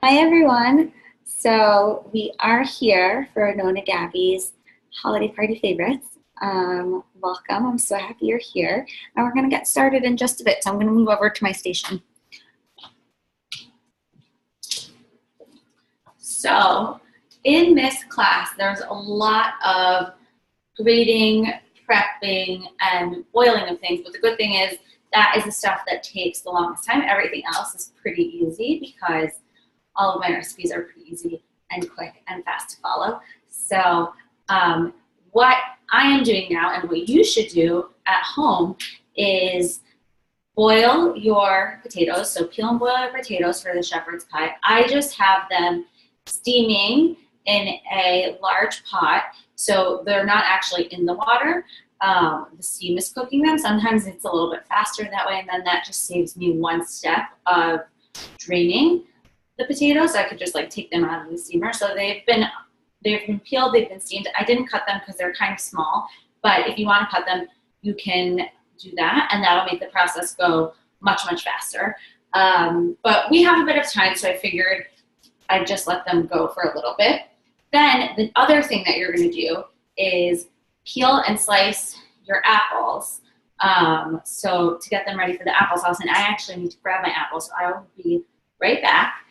Hi everyone. So we are here for Nonna Gaby's holiday party favorites. Welcome. I'm so happy you're here. And we're going to get started in just a bit. So I'm going to move over to my station. So in this class, there's a lot of grading, prepping, and boiling of things. But the good thing is that is the stuff that takes the longest time. Everything else is pretty easy because all of my recipes are pretty easy and quick and fast to follow. So what I am doing now and what you should do at home is boil your potatoes. So peel and boil your potatoes for the shepherd's pie. I just have them steaming in a large pot, so they're not actually in the water. The steam is cooking them. Sometimes it's a little bit faster that way, and then that just saves me one step of draining the potatoes. So I could just like take them out of the steamer. So they've been peeled, they've been steamed. I didn't cut them because they're kind of small, but if you want to cut them, you can do that, and that'll make the process go much, much faster. But we have a bit of time, so I figured I'd just let them go for a little bit. Then the other thing that you're going to do is peel and slice your apples. So to get them ready for the applesauce, and I actually need to grab my apples, so I will be right back.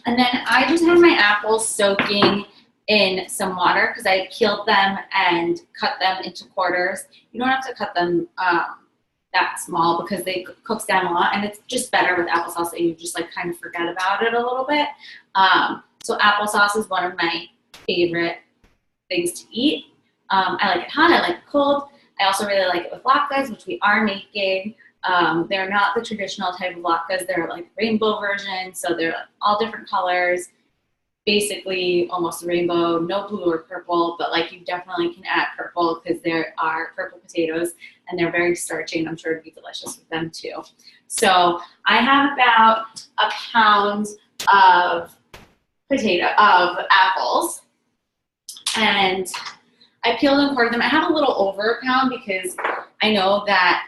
And then I just have my apples soaking in some water because I peeled them and cut them into quarters. You don't have to cut them that small because they cooks down a lot, and it's just better with applesauce that you just like kind of forget about it a little bit. So applesauce is one of my favorite things to eat. I like it hot, I like it cold. I also really like it with latkes, which we are making. They're not the traditional type of latkes. They're like rainbow versions, so they're like all different colors, basically almost a rainbow, no blue or purple, but like you definitely can add purple because there are purple potatoes and they're very starchy, and I'm sure it'd be delicious with them too. So I have about a pound of apples, and I peeled and quartered them. I have a little over a pound because I know that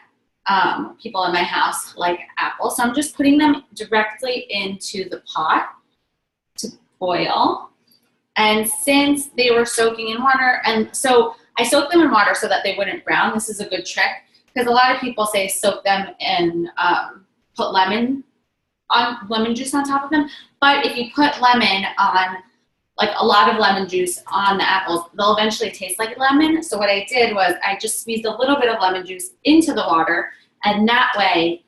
people in my house like apples, so I'm just putting them directly into the pot to boil. And since they were soaking in water, and so I soaked them in water so that they wouldn't brown. This is a good trick because a lot of people say soak them and put lemon juice on top of them. But if you put lemon on, like a lot of lemon juice on the apples, they'll eventually taste like apples. So what I did was I just squeezed a little bit of lemon juice into the water, and that way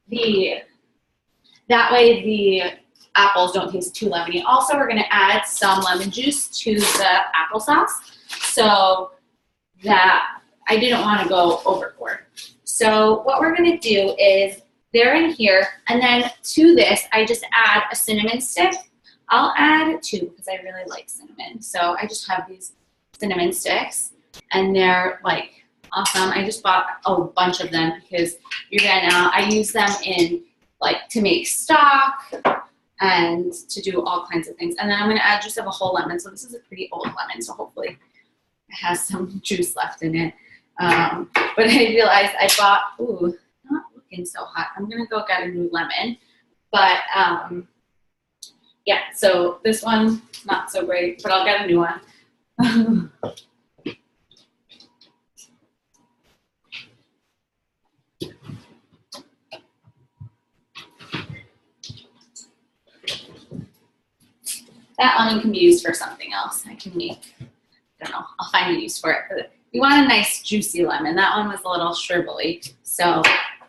the apples don't taste too lemony. Also, we're going to add some lemon juice to the applesauce so that I didn't want to go overboard. So what we're going to do is they're in here, and then to this I just add a cinnamon stick. I'll add 2 because I really like cinnamon. So I just have these cinnamon sticks, and they're like awesome. I just bought a bunch of them because you ran out. I use them in like to make stock and to do all kinds of things. And then I'm going to add juice of a whole lemon. So this is a pretty old lemon, so hopefully it has some juice left in it. But I realized I bought, ooh, not looking so hot. I'm going to go get a new lemon. But yeah, so this one, not so great, but I'll get a new one. That lemon can be used for something else. I can make, I don't know, I'll find a use for it. But we want a nice juicy lemon. That one was a little shrivelly, so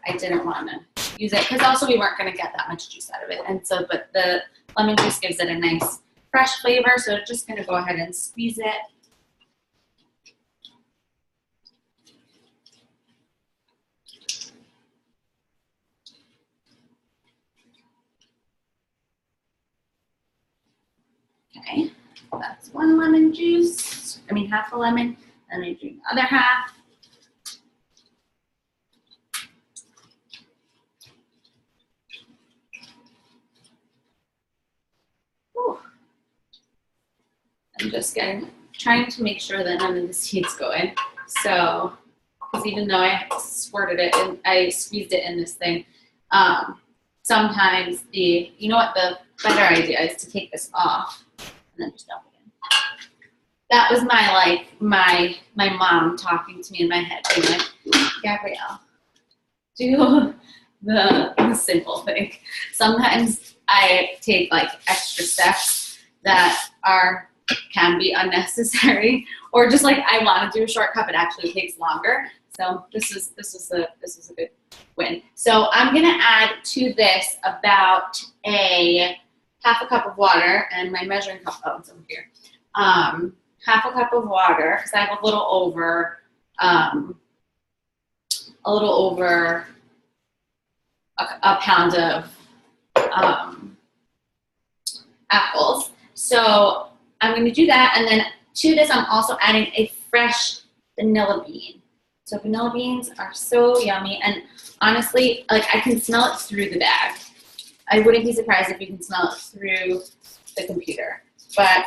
I didn't want to use it because also we weren't going to get that much juice out of it. And so, but the lemon juice gives it a nice fresh flavor, so I'm just going to go ahead and squeeze it. Okay, that's one lemon juice. I mean, half a lemon. Then I drink the other half. Whew. I'm just getting trying to make sure that none of the seeds go in. So, because even though I squirted it and I squeezed it in this thing, sometimes you know what the better idea is to take this off and then just dump it in. That was my mom talking to me in my head, being like, Gabrielle, do the simple thing. Sometimes I take like extra steps that can be unnecessary, or just like I want to do a shortcut, but actually takes longer. So this is a good win. So I'm gonna add to this about half a cup of water, and my measuring cup, oh, it's over here. Half a cup of water, because I have a little over a pound of apples. So I'm going to do that, and then to this I'm also adding a fresh vanilla bean. So vanilla beans are so yummy, and honestly, like I can smell it through the bag. I wouldn't be surprised if you can smell it through the computer. But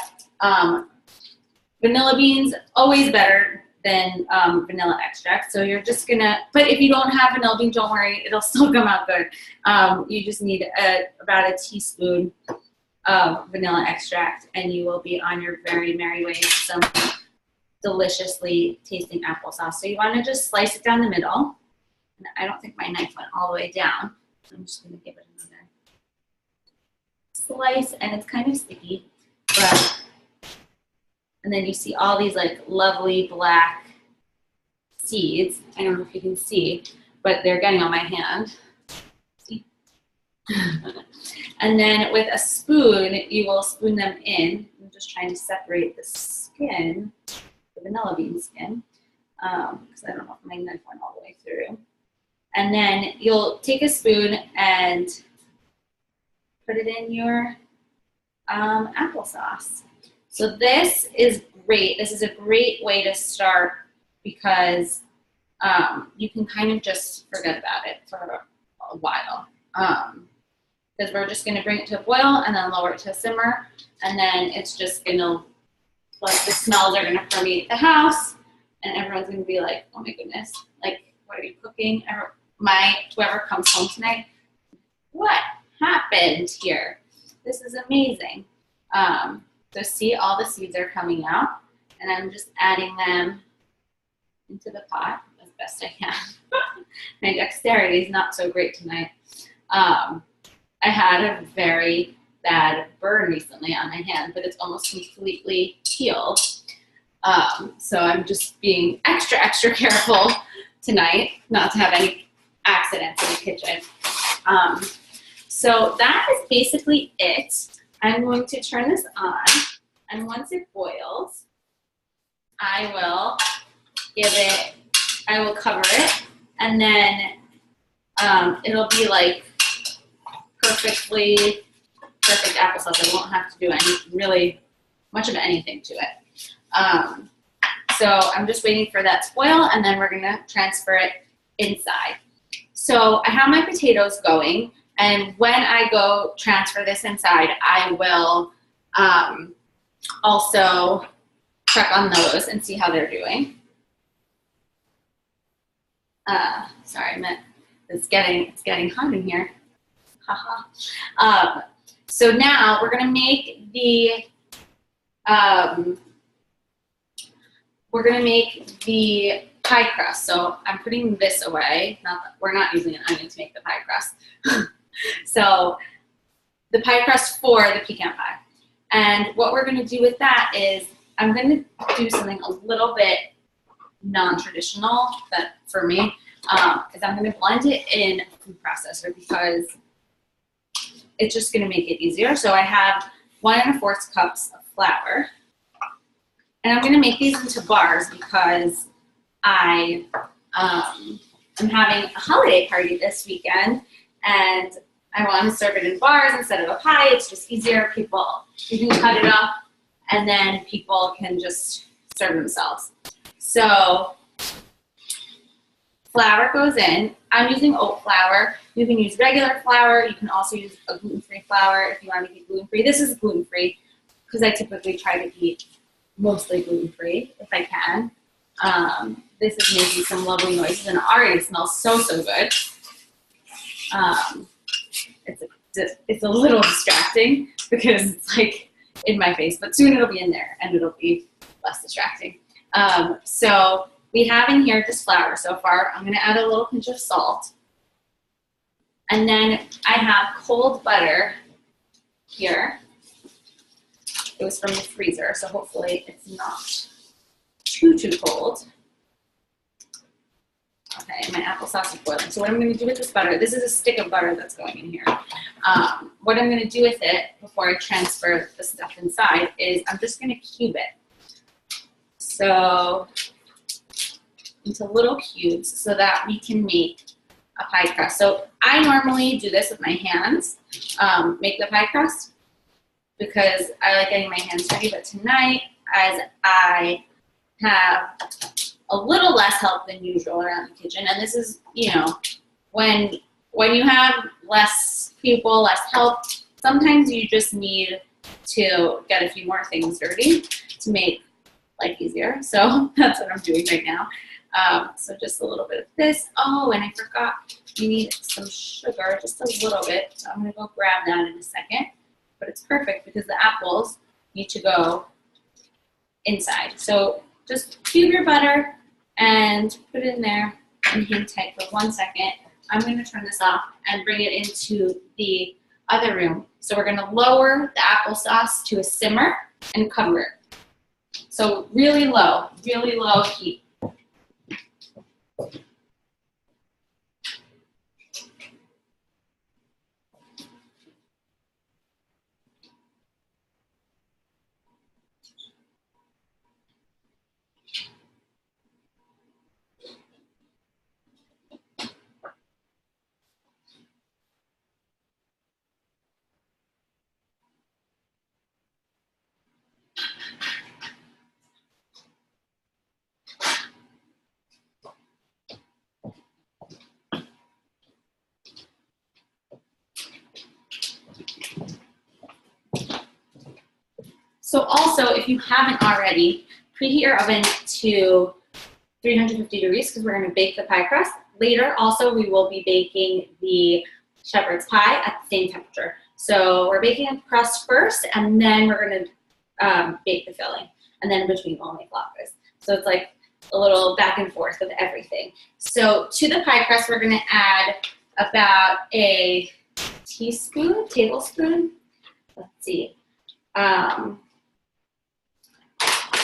vanilla beans, always better than vanilla extract. So you're just gonna, but if you don't have vanilla beans, don't worry, it'll still come out good. You just need about a teaspoon of vanilla extract, and you will be on your very merry way to some deliciously tasting applesauce. So you want to just slice it down the middle. And I don't think my knife went all the way down. So I'm just going to give it another slice, and it's kind of sticky, but, and then you see all these like lovely black seeds. I don't know if you can see, but they're getting on my hand. See? And then with a spoon, you will spoon them in. I'm just trying to separate the skin, the vanilla bean skin, because I don't know if my knife went all the way through. And then you'll take a spoon and put it in your applesauce. So this is great. This is a great way to start, because you can kind of just forget about it for a while. Because we're just going to bring it to a boil and then lower it to a simmer, and then it's just going to, like, the smells are going to permeate the house, and everyone's going to be like, oh my goodness, like, what are you cooking? Whoever comes home tonight, what happened here? This is amazing. So see, all the seeds are coming out, and I'm just adding them into the pot as best I can. My dexterity is not so great tonight. I had a very bad burn recently on my hand, but it's almost completely healed. So I'm just being extra careful tonight not to have any accidents in the kitchen. So that is basically it. I'm going to turn this on, and once it boils, I will cover it, and then it'll be like perfect applesauce. I won't have to do really much of anything to it. So I'm just waiting for that to boil, and then we're gonna transfer it inside. So I have my potatoes going, and when I go transfer this inside, I will also check on those and see how they're doing. Sorry, it's getting hot in here. Haha. So now we're gonna make the pie crust. So I'm putting this away. We're not using an onion to make the pie crust. So the pie crust for the pecan pie. And what we're gonna do with that is I'm gonna do something a little bit non-traditional for me, is I'm gonna blend it in a food processor, because it's just gonna make it easier. So I have 1 1/4 cups of flour, and I'm gonna make these into bars because I am having a holiday party this weekend, and I want to serve it in bars instead of a pie. It's just easier. You can cut it up, and then people can just serve themselves. So flour goes in. I'm using oat flour. You can use regular flour. You can also use a gluten-free flour if you want to make it gluten-free. This is gluten-free because I typically try to eat mostly gluten-free if I can. This is making some lovely noises and it already smells so, so good. It's a little distracting because it's like in my face, but soon it'll be in there and it'll be less distracting. So we have in here this flour so far. I'm gonna add a little pinch of salt. And then I have cold butter here. It was from the freezer, so hopefully it's not too cold. Okay, my applesauce is boiling. So what I'm gonna do with this butter, this is a stick of butter that's going in here. What I'm gonna do with it before I transfer the stuff inside is I'm just gonna cube it. So into little cubes so that we can make a pie crust. So I normally do this with my hands, make the pie crust, because I like getting my hands ready, but tonight, as I have a little less help than usual around the kitchen, and this is, you know, when you have less people, less help, sometimes you just need to get a few more things dirty to make life easier. So that's what I'm doing right now. So just a little bit of this. Oh, and I forgot, you need some sugar, just a little bit. So I'm gonna go grab that in a second. But it's perfect because the apples need to go inside. So just cube your butter and put it in there and hang tight for 1 second. I'm going to turn this off and bring it into the other room. So we're going to lower the applesauce to a simmer and cover it. So really low heat. So also, if you haven't already, preheat your oven to 350 degrees because we're going to bake the pie crust. Later, also, we will be baking the shepherd's pie at the same temperature. So we're baking the crust first, and then we're going to bake the filling. And then in between, we'll make latkes. So it's like a little back and forth with everything. So to the pie crust, we're going to add about a tablespoon, let's see,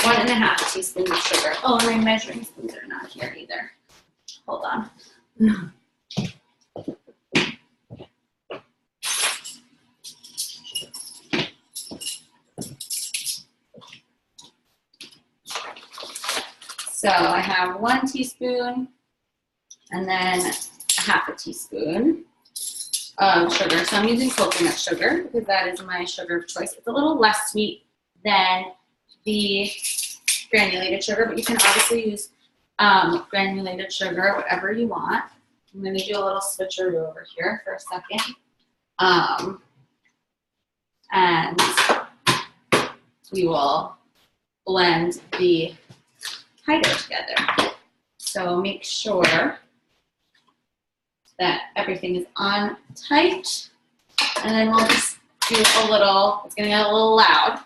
1.5 teaspoons of sugar. Oh, and my measuring spoons are not here either. Hold on. So I have 1 teaspoon and then 1/2 teaspoon of sugar. So I'm using coconut sugar because that is my sugar of choice. It's a little less sweet than the granulated sugar, but you can obviously use granulated sugar, whatever you want. I'm going to do a little switcheroo over here for a second. And we will blend the pie dough together. So make sure that everything is on tight. And then we'll just do a little, it's going to get a little loud.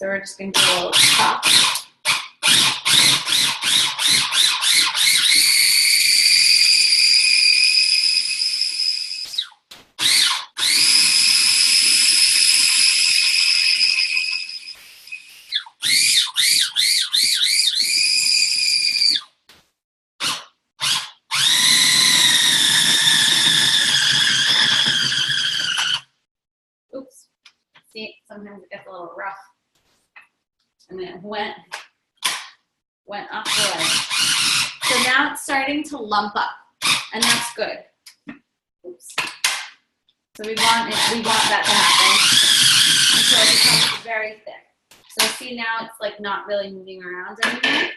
So we're just going to do a little chop. Oops. See, sometimes it gets a little rough. And it went off the ledge. So now it's starting to lump up, and that's good. Oops. So we want that to happen until it becomes very thick. So see now it's like not really moving around anymore,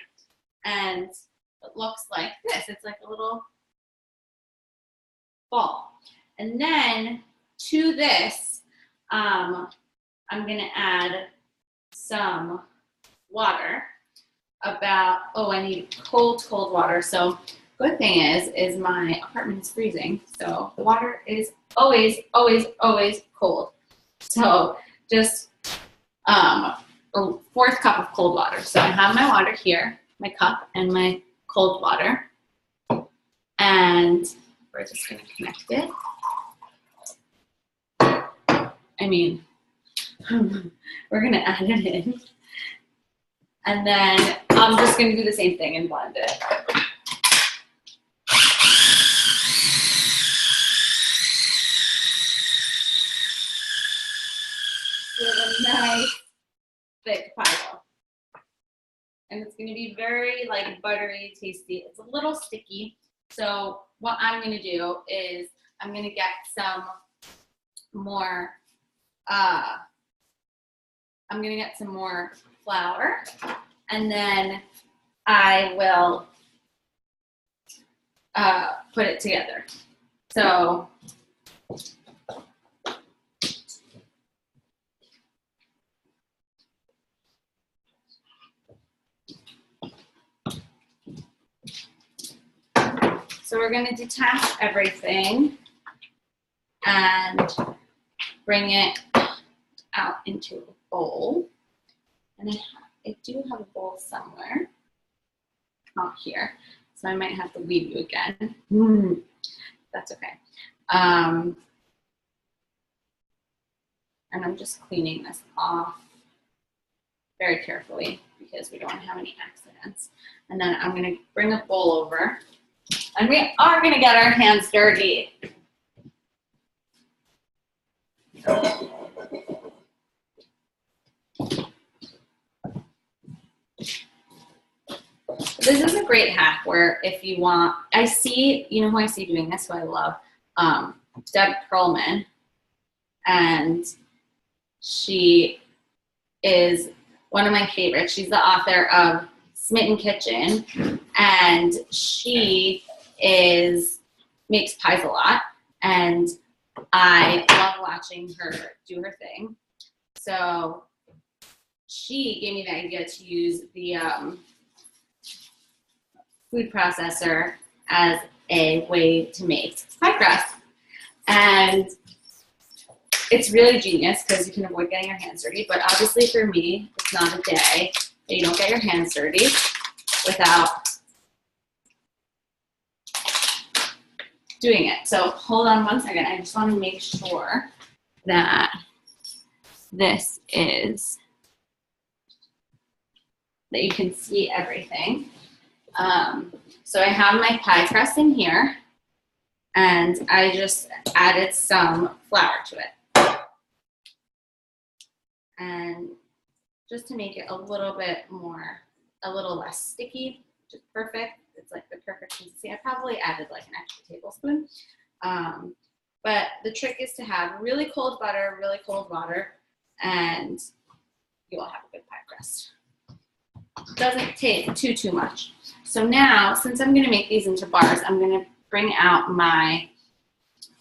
and it looks like this. It's like a little ball. And then to this, I'm gonna add some water about, oh, I need cold water. So good thing is my apartment is freezing. So the water is always cold. So just a fourth cup of cold water. So I have my water here, my cup and my cold water. And we're just gonna connect it. I mean, we're gonna add it in. And then I'm just gonna do the same thing and blend it. We have a nice thick pie dough. And it's gonna be very like buttery, tasty. It's a little sticky. So what I'm gonna do is I'm gonna get some more, flour, and then I will put it together. So we're going to detach everything and bring it out into a bowl. And I do have a bowl somewhere, not here, so I might have to leave you again. That's okay. And I'm just cleaning this off very carefully because we don't want to have any accidents. And then I'm going to bring a bowl over. And we are going to get our hands dirty. This is a great hack where if you want, I see, you know who I see doing this, who I love? Deb Perlman. And she is one of my favorites. She's the author of Smitten Kitchen. And she makes pies a lot. And I love watching her do her thing. So she gave me the idea to use the food processor as a way to make pie crust. And it's really genius because you can avoid getting your hands dirty. But obviously for me, it's not a day that you don't get your hands dirty without doing it. So hold on one second. I just want to make sure that that you can see everything. So I have my pie crust in here, and I just added some flour to it. And just to make it a little less sticky, which is perfect. It's like the perfect consistency. I probably added like an extra tablespoon. But the trick is to have really cold butter, really cold water, and you will have a good pie crust. Doesn't take too much. So now, since I'm going to make these into bars, I'm going to bring out my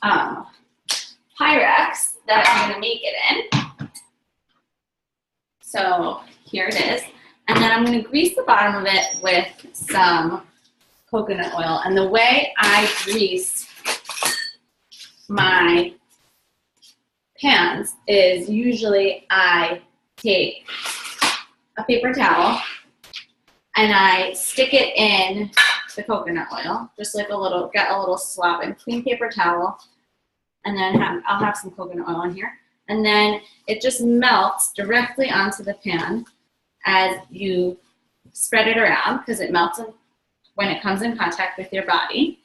Pyrex that I'm going to make it in. So here it is. And then I'm going to grease the bottom of it with some coconut oil. And the way I grease my pans is usually I take a paper towel and I stick it in the coconut oil, just like get a little swab and clean paper towel, and then I'll have some coconut oil in here, and then it just melts directly onto the pan as you spread it around, because it melts when it comes in contact with your body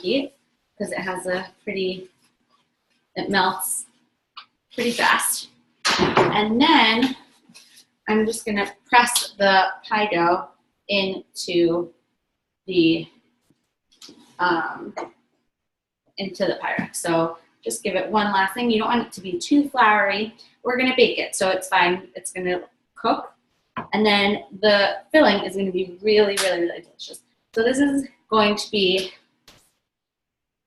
heat, because it melts pretty fast. And then I'm just going to press the pie dough into the Pyrex. So just give it one last thing. You don't want it to be too floury. We're going to bake it, so it's fine. It's going to cook. And then the filling is going to be really, really, really delicious. So this is going to be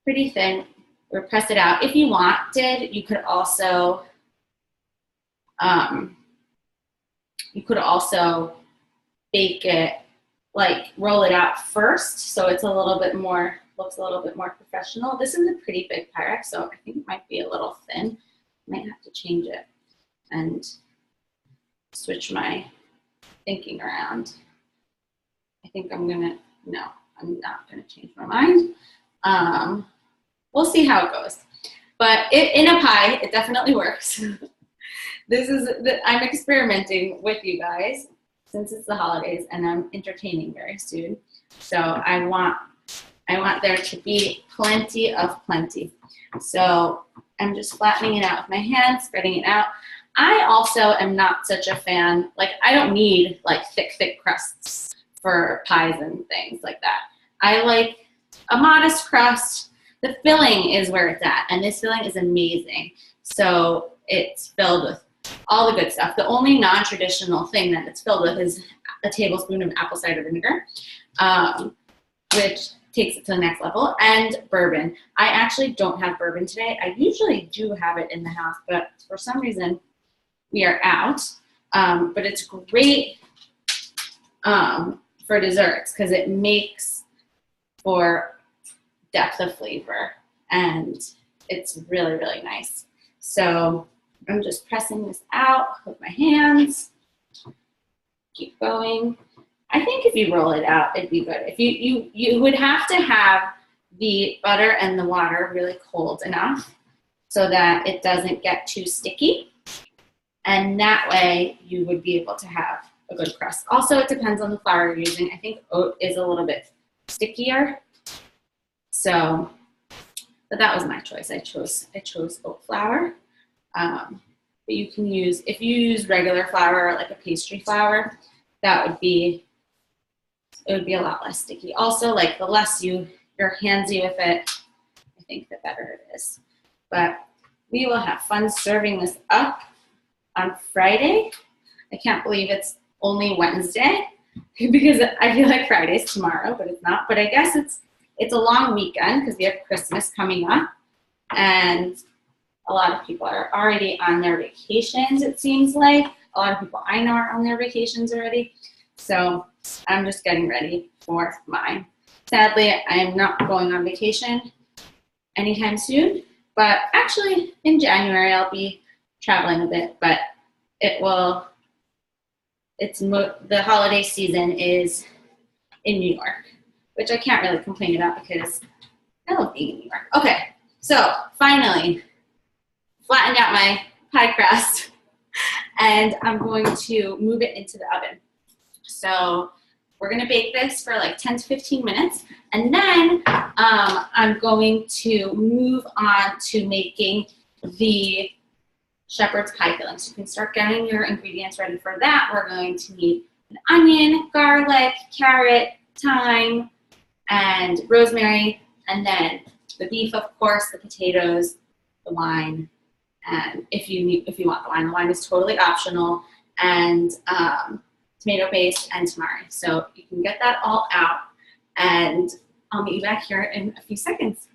pretty thin. We'll press it out. If you wanted, you could also You could also bake it, like roll it out first, so it's a little bit more, looks a little bit more professional. This is a pretty big Pyrex, so I think it might be a little thin. Might have to change it and switch my thinking around. I think I'm gonna, no, I'm not gonna change my mind. We'll see how it goes. But in a pie, it definitely works. I'm experimenting with you guys since it's the holidays and I'm entertaining very soon. So I want there to be plenty of plenty. So I'm just flattening it out with my hand, spreading it out. I also am not such a fan, like I don't need like thick crusts for pies and things like that. I like a modest crust. The filling is where it's at, and this filling is amazing. So it's filled with all the good stuff. The only non-traditional thing that it's filled with is a tablespoon of apple cider vinegar, which takes it to the next level, and bourbon. I actually don't have bourbon today. I usually do have it in the house, but for some reason we are out. But it's great for desserts because it makes for depth of flavor, and it's really, really nice. So I'm just pressing this out with my hands. Keep going. I think if you roll it out, it'd be good. If you would have to have the butter and the water really cold enough so that it doesn't get too sticky. And that way you would be able to have a good crust. Also, it depends on the flour you're using. I think oat is a little bit stickier. So, but that was my choice. I chose oat flour. But you can use, if you use regular flour, like a pastry flour, that would be, it would be a lot less sticky. Also, like the less you're handsy with it, I think the better it is. But we will have fun serving this up on Friday. I can't believe it's only Wednesday because I feel like Friday's tomorrow, but it's not. But I guess it's a long weekend because we have Christmas coming up, and a lot of people are already on their vacations, it seems like. A lot of people I know are on their vacations already. So I'm just getting ready for mine. Sadly, I am not going on vacation anytime soon, but actually in January I'll be traveling a bit, but the holiday season is in New York, which I can't really complain about because I love being in New York. Okay, so finally, flattened out my pie crust, and I'm going to move it into the oven. So we're gonna bake this for like 10 to 15 minutes, and then I'm going to move on to making the Shepherd's pie filling. So you can start getting your ingredients ready for that. We're going to need an onion, garlic, carrot, thyme, and rosemary, and then the beef, of course, the potatoes, the wine, and if you want the wine is totally optional, and tomato paste and tamari. So you can get that all out, and I'll meet you back here in a few seconds.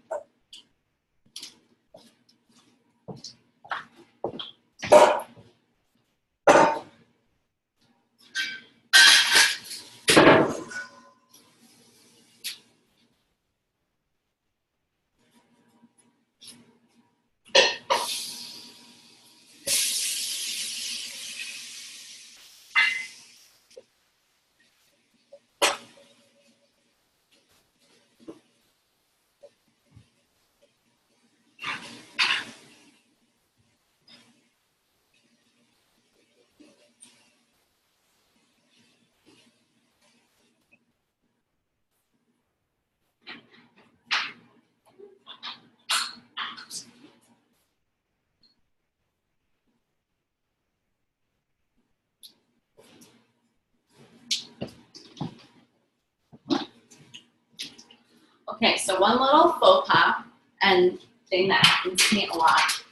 Okay, so one little faux pas and thing that happens to me a lot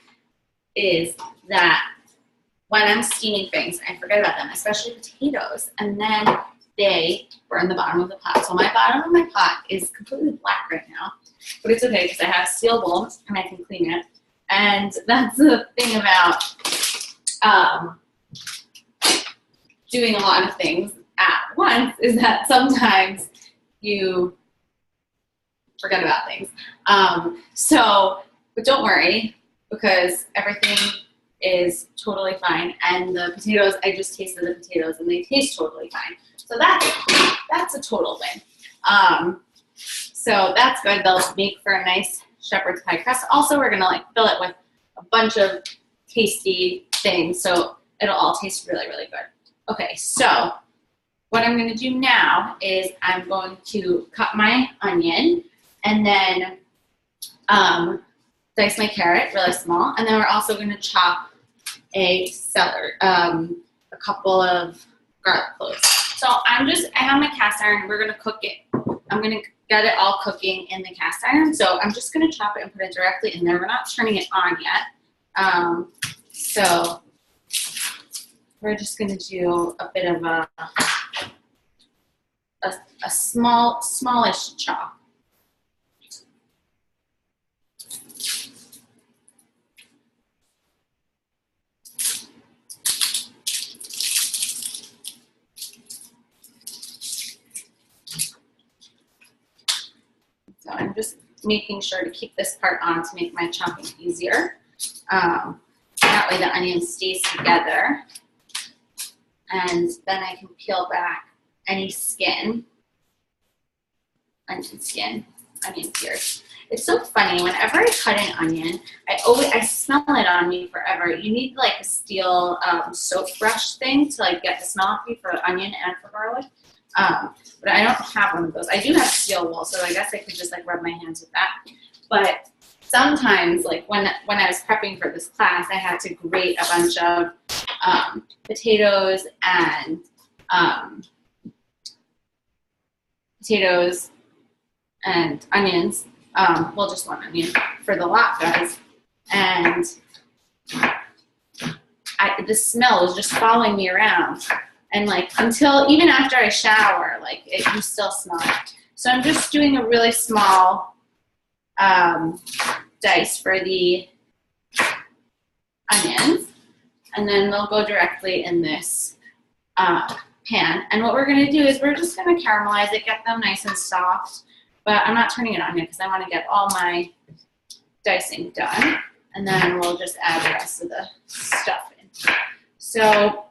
is that when I'm steaming things, I forget about them, especially potatoes, and then they burn the bottom of the pot. So my bottom of my pot is completely black right now, but it's okay because I have a steel bowl and I can clean it. And that's the thing about doing a lot of things at once is that sometimes you forget about things. But don't worry, because everything is totally fine. And the potatoes, I just tasted the potatoes and they taste totally fine. So that's a total win. So that's good. They'll make for a nice shepherd's pie crust. Also, we're gonna like fill it with a bunch of tasty things, so it'll all taste really, really good. Okay, so what I'm gonna do now is I'm going to cut my onion and then dice my carrot really small, and then we're also going to chop a celery, a couple of garlic cloves. So I have my cast iron. We're going to cook it. I'm going to get it all cooking in the cast iron. So I'm just going to chop it and put it directly in there. We're not turning it on yet. So we're just going to do a bit of a smallish chop. So I'm just making sure to keep this part on to make my chopping easier. That way the onion stays together. And then I can peel back any skin, onion peels. It's so funny, whenever I cut an onion, I smell it on me forever. You need like a steel soap brush thing to like get the smell off you for onion and for garlic. But I don't have one of those. I do have steel wool, so I guess I could just like rub my hands with that. But sometimes, like when I was prepping for this class, I had to grate a bunch of potatoes and onions. Well, just one onion for the latkes, and the smell was just following me around. And like until even after I shower, like you still smell it. So I'm just doing a really small dice for the onions, and then they'll go directly in this pan. And what we're gonna do is we're just gonna caramelize it, get them nice and soft. But I'm not turning it on yet because I want to get all my dicing done, and then we'll just add the rest of the stuff in. So.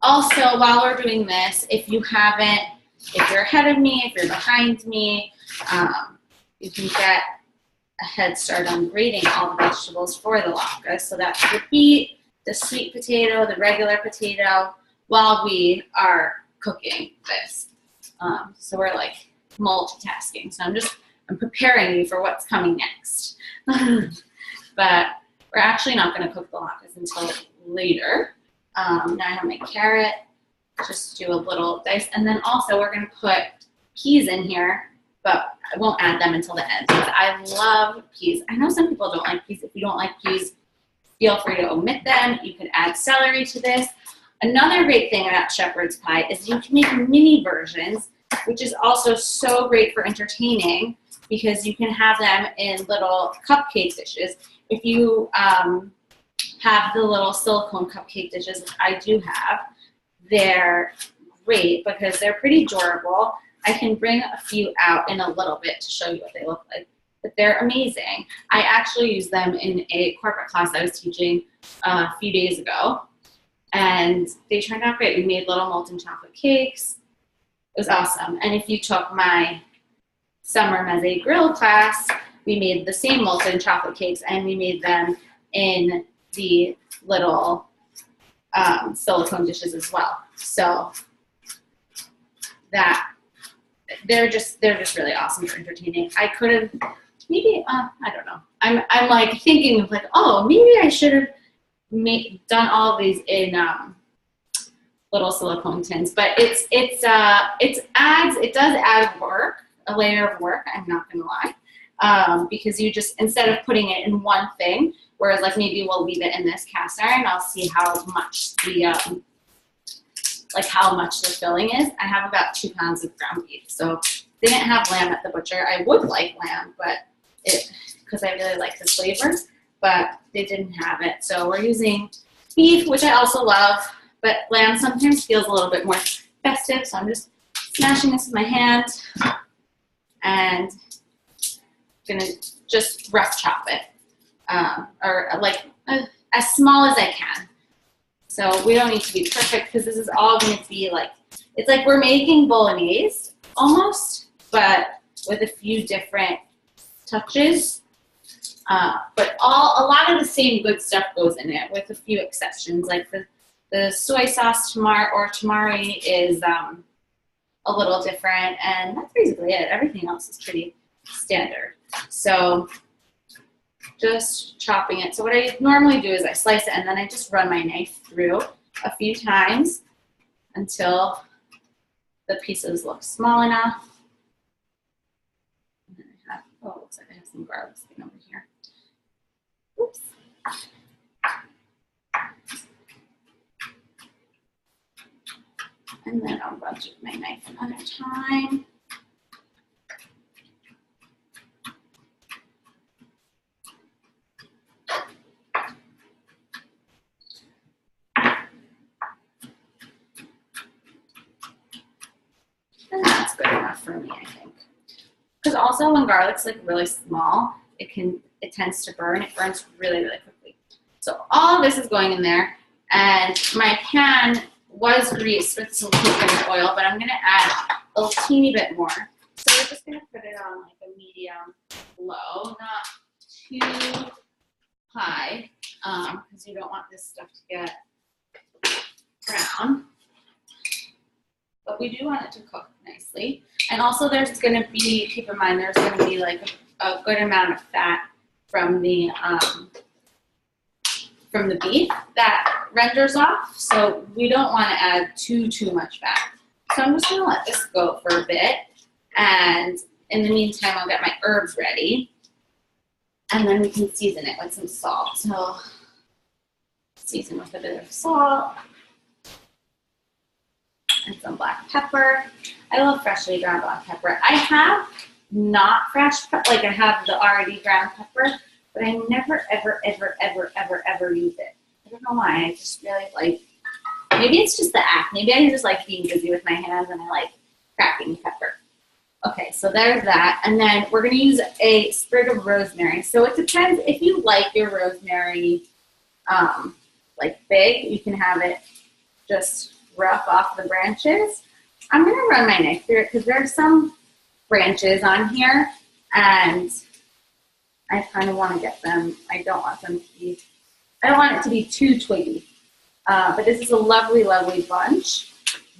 Also, while we're doing this, if you're ahead of me, if you're behind me, you can get a head start on grating all the vegetables for the latkes. So that would be the sweet potato, the regular potato, while we are cooking this. So we're like multitasking. So I'm preparing you for what's coming next. But we're actually not going to cook the latkes until later. Now I have my carrot, just do a little dice, and then also we're going to put peas in here, but I won't add them until the end because I love peas. I know some people don't like peas. If you don't like peas, feel free to omit them. You could add celery to this. Another great thing about shepherd's pie is you can make mini versions, which is also so great for entertaining because you can have them in little cupcake dishes. If you have the little silicone cupcake dishes, which I do have, they're great because they're pretty durable. I can bring a few out in a little bit to show you what they look like, but they're amazing. I actually used them in a corporate class I was teaching a few days ago, and they turned out great. We made little molten chocolate cakes. It was awesome. And if you took my summer meze grill class, we made the same molten chocolate cakes, and we made them in the little silicone dishes as well. So that they're just really awesome for entertaining. I could have maybe I don't know. I'm like thinking of like, oh, maybe I should have done all of these in little silicone tins. But it does add work, a layer of work. I'm not gonna lie, because you just instead of putting it in one thing. Whereas, like, maybe we'll leave it in this cast iron. I'll see how much the filling is. I have about 2 pounds of ground beef, so they didn't have lamb at the butcher. I would like lamb, but because I really like the flavor, but they didn't have it. So we're using beef, which I also love, but lamb sometimes feels a little bit more festive, so I'm just smashing this with my hand and gonna just rough chop it, or like as small as I can. So we don't need to be perfect because this is all going to be like, it's like we're making bolognese almost, but with a few different touches. But a lot of the same good stuff goes in it with a few exceptions. Like the soy sauce tamari is a little different, and that's basically it. Everything else is pretty standard. So just chopping it. So what I normally do is I slice it and then I just run my knife through a few times until the pieces look small enough. And then I have, oh, it looks like I have some garlic skin over here. Oops. And then I'll run through my knife another time. And that's good enough for me, I think. Because also when garlic's like really small, it tends to burn. It burns really, really quickly. So all this is going in there, and my pan was greased with some coconut oil, but I'm gonna add a teeny bit more. So we're just gonna put it on like a medium low, not too high, because you don't want this stuff to get brown. But we do want it to cook nicely. And also there's gonna be, keep in mind, there's gonna be like a good amount of fat from the beef that renders off. So we don't wanna add too much fat. So I'm just gonna let this go for a bit. And in the meantime, I'll get my herbs ready. And then we can season it with some salt. So season with a bit of salt. And some black pepper. I love freshly ground black pepper. I have not fresh pepper, like I have the already ground pepper, but I never, ever, ever, ever, ever, ever use it. I don't know why. I just really like, maybe it's just the act. Maybe I just like being busy with my hands and I like cracking pepper. Okay, so there's that. And then we're gonna use a sprig of rosemary. So it depends if you like your rosemary like big, you can have it just rough off the branches. I'm gonna run my knife through it because there's some branches on here and I kind of want to get them, I don't want it to be too twiggy. But this is a lovely, lovely bunch,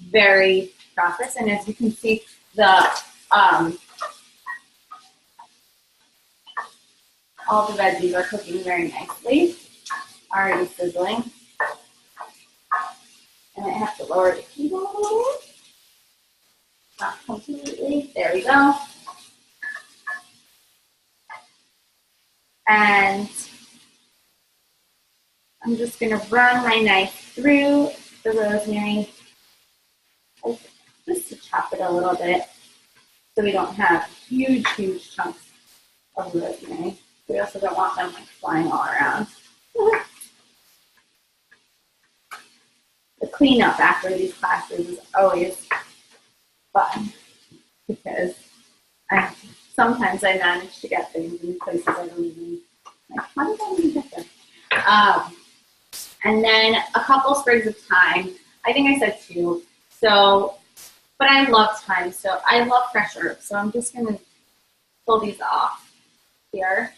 very processed, and as you can see, all the veggies are cooking very nicely, already sizzling. And I have to lower the heat a little bit. Not completely. There we go. And I'm just going to run my knife through the rosemary just to chop it a little bit so we don't have huge, huge chunks of rosemary. We also don't want them like flying all around. The cleanup after these classes is always fun because sometimes I manage to get things in places I don't even, like, how did I even get them? And then a couple sprigs of thyme. I think I said 2. So, but I love thyme, so I love fresh herbs. So I'm just gonna pull these off here.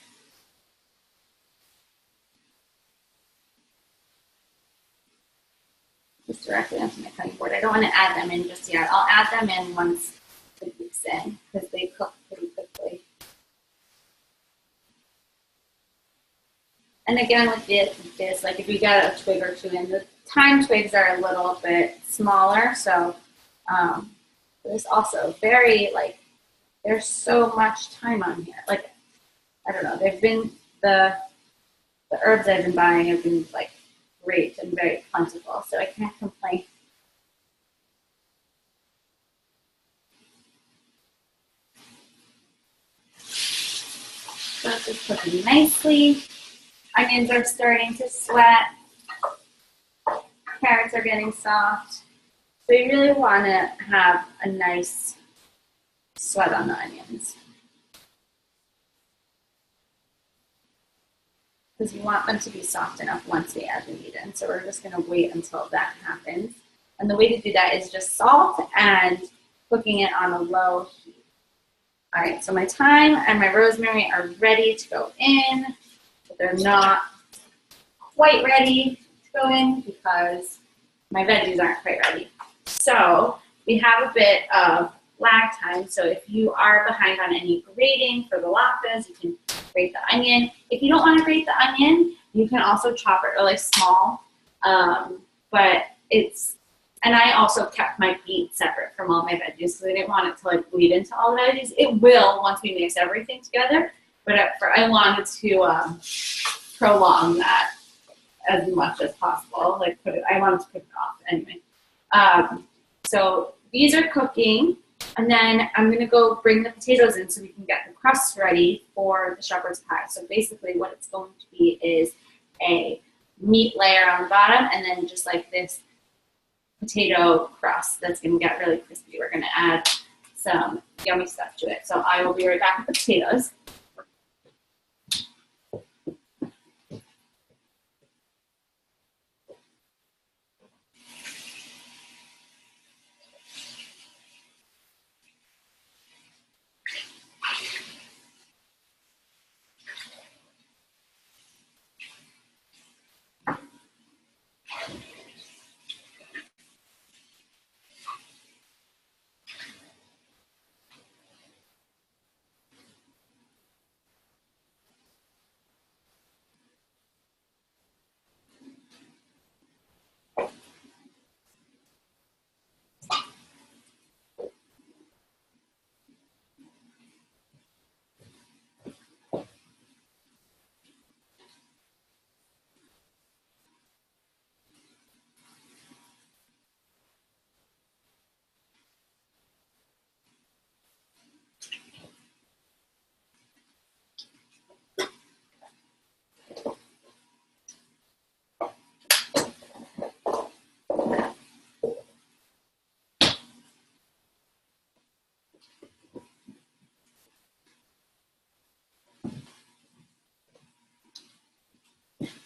Just directly onto my cutting board. I don't want to add them in just yet. I'll add them in once the beef's in because they cook pretty quickly. And again with this, like if you get a twig or 2 in, the thyme twigs are a little bit smaller, so there's also very, like, there's so much thyme on here. Like, I don't know, they've been, the herbs I've been buying have been like great and very plentiful, so I can't complain. So this is cooking nicely. Onions are starting to sweat. Carrots are getting soft. So you really want to have a nice sweat on the onions, because you want them to be soft enough once we add the meat in. So we're just going to wait until that happens. And the way to do that is just salt and cooking it on a low heat. All right, so my thyme and my rosemary are ready to go in, but they're not quite ready to go in because my veggies aren't quite ready. So we have a bit of lag time. So if you are behind on any grating for the latkes, you can grate the onion. If you don't want to grate the onion, you can also chop it really small. And I also kept my beets separate from all my veggies because I didn't want it to like bleed into all the veggies. It will once we mix everything together, but I wanted to prolong that as much as possible. I wanted to cook it off anyway. So these are cooking, and then I'm gonna go bring the potatoes in so we can get the crust ready for the shepherd's pie. So basically what it's going to be is a meat layer on the bottom, and then just like this potato crust that's gonna get really crispy. We're gonna add some yummy stuff to it. So I will be right back with the potatoes.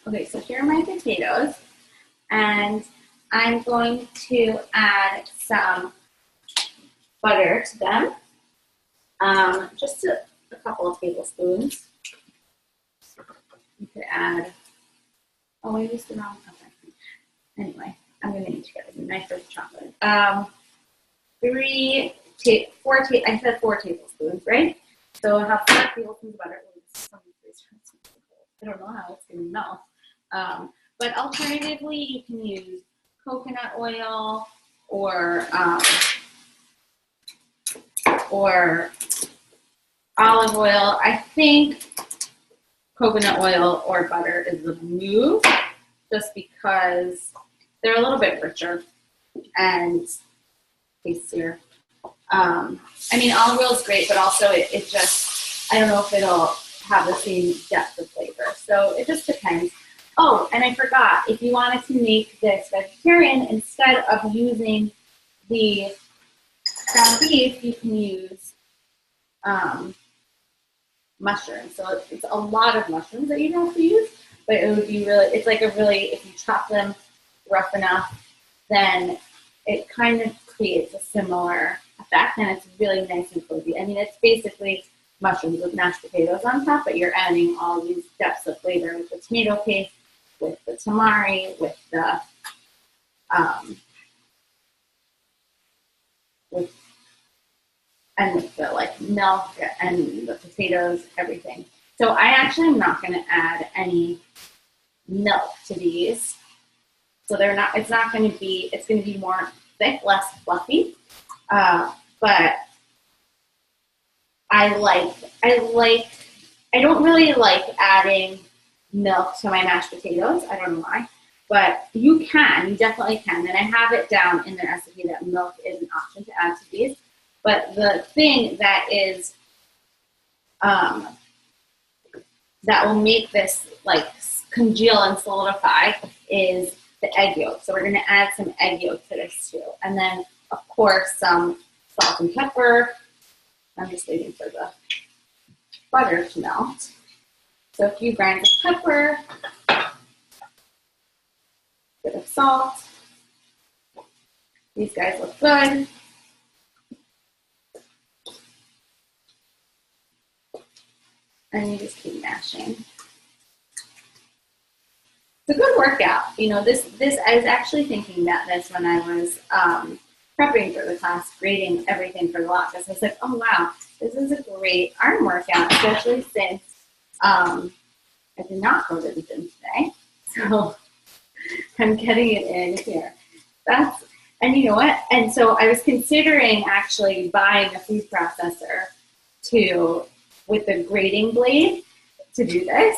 Okay, so here are my potatoes, and I'm going to add some butter to them, just a couple of tablespoons. You could add, oh, I used the wrong, okay. Anyway, I'm gonna need to get a nice of chocolate. I said 4 tablespoons, right? So I'll have 4 tablespoons of butter. I don't know how it's gonna melt. But alternatively, you can use coconut oil or olive oil. I think coconut oil or butter is the move, just because they're a little bit richer and tastier. I mean, olive oil is great, but also it just, I don't know if it'll have the same depth of flavor. So it just depends. Oh, and I forgot, if you wanted to make this vegetarian, instead of using the ground beef, you can use mushrooms. So it's a lot of mushrooms that you have to use, but it would be really, it's like a really, if you chop them rough enough, then it kind of creates a similar effect, and it's really nice and cozy. I mean, it's basically mushrooms with mashed potatoes on top, but you're adding all these depths of flavor with the tomato paste, with the tamari, with the with the like milk and the potatoes, everything. So I actually am not going to add any milk to these. So they're not. It's not going to be. It's going to be more thick, less fluffy. But I don't really like adding milk to my mashed potatoes. I don't know why, but you definitely can. And I have it down in the recipe that milk is an option to add to these. But the thing that is, that will make this like congeal and solidify is the egg yolk. So we're gonna add some egg yolk to this too. And then of course some salt and pepper. I'm just waiting for the butter to melt. So a few grinds of pepper, a bit of salt. These guys look good. And you just keep mashing. It's a good workout. You know, this I was actually thinking about this when I was prepping for the class, grading everything for the Latkes. I was like, oh wow, this is a great arm workout, especially since I did not go to the gym today. So I'm getting it in here. And you know what? And so I was considering actually buying a food processor with the grating blade to do this.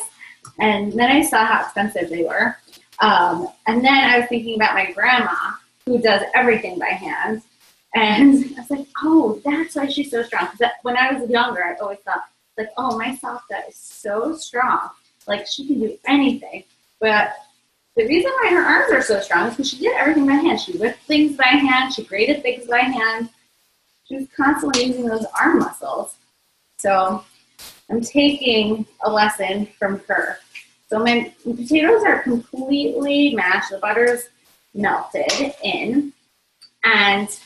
And then I saw how expensive they were. And then I was thinking about my grandma who does everything by hand. And I was like, oh, that's why she's so strong. Because when I was younger, I always thought, like, oh, my Softa is so strong. Like, she can do anything. But the reason why her arms are so strong is because she did everything by hand. She whipped things by hand. She grated things by hand. She was constantly using those arm muscles. So I'm taking a lesson from her. So my potatoes are completely mashed. The butter's melted in. And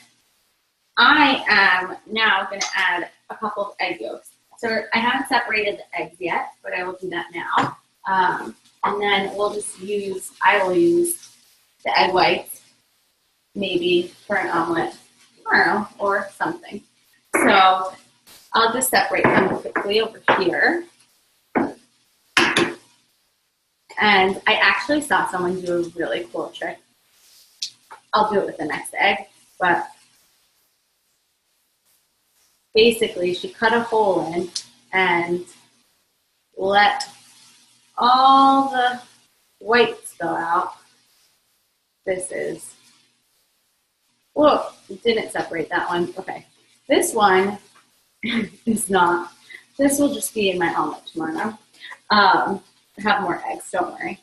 I am now going to add a couple of egg yolks. So I haven't separated the eggs yet, but I will do that now. And then I will use the egg whites, maybe for an omelet, I don't know, or something. So I'll just separate them quickly over here. And I actually saw someone do a really cool trick. I'll do it with the next egg, but basically she cut a hole in and let all the whites go out. Whoa, it didn't separate that one. Okay, this one is not. This will just be in my omelet tomorrow. Have more eggs, don't worry.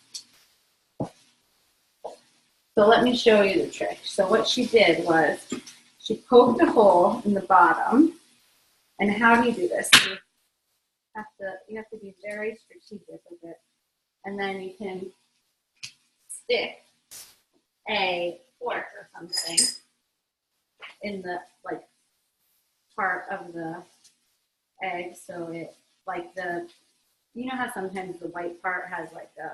So let me show you the trick. So what she did was she poked a hole in the bottom. And how do you do this? You have to be very strategic with it. And then you can stick a fork or something in the part of the egg, so it you know how sometimes the white part has like a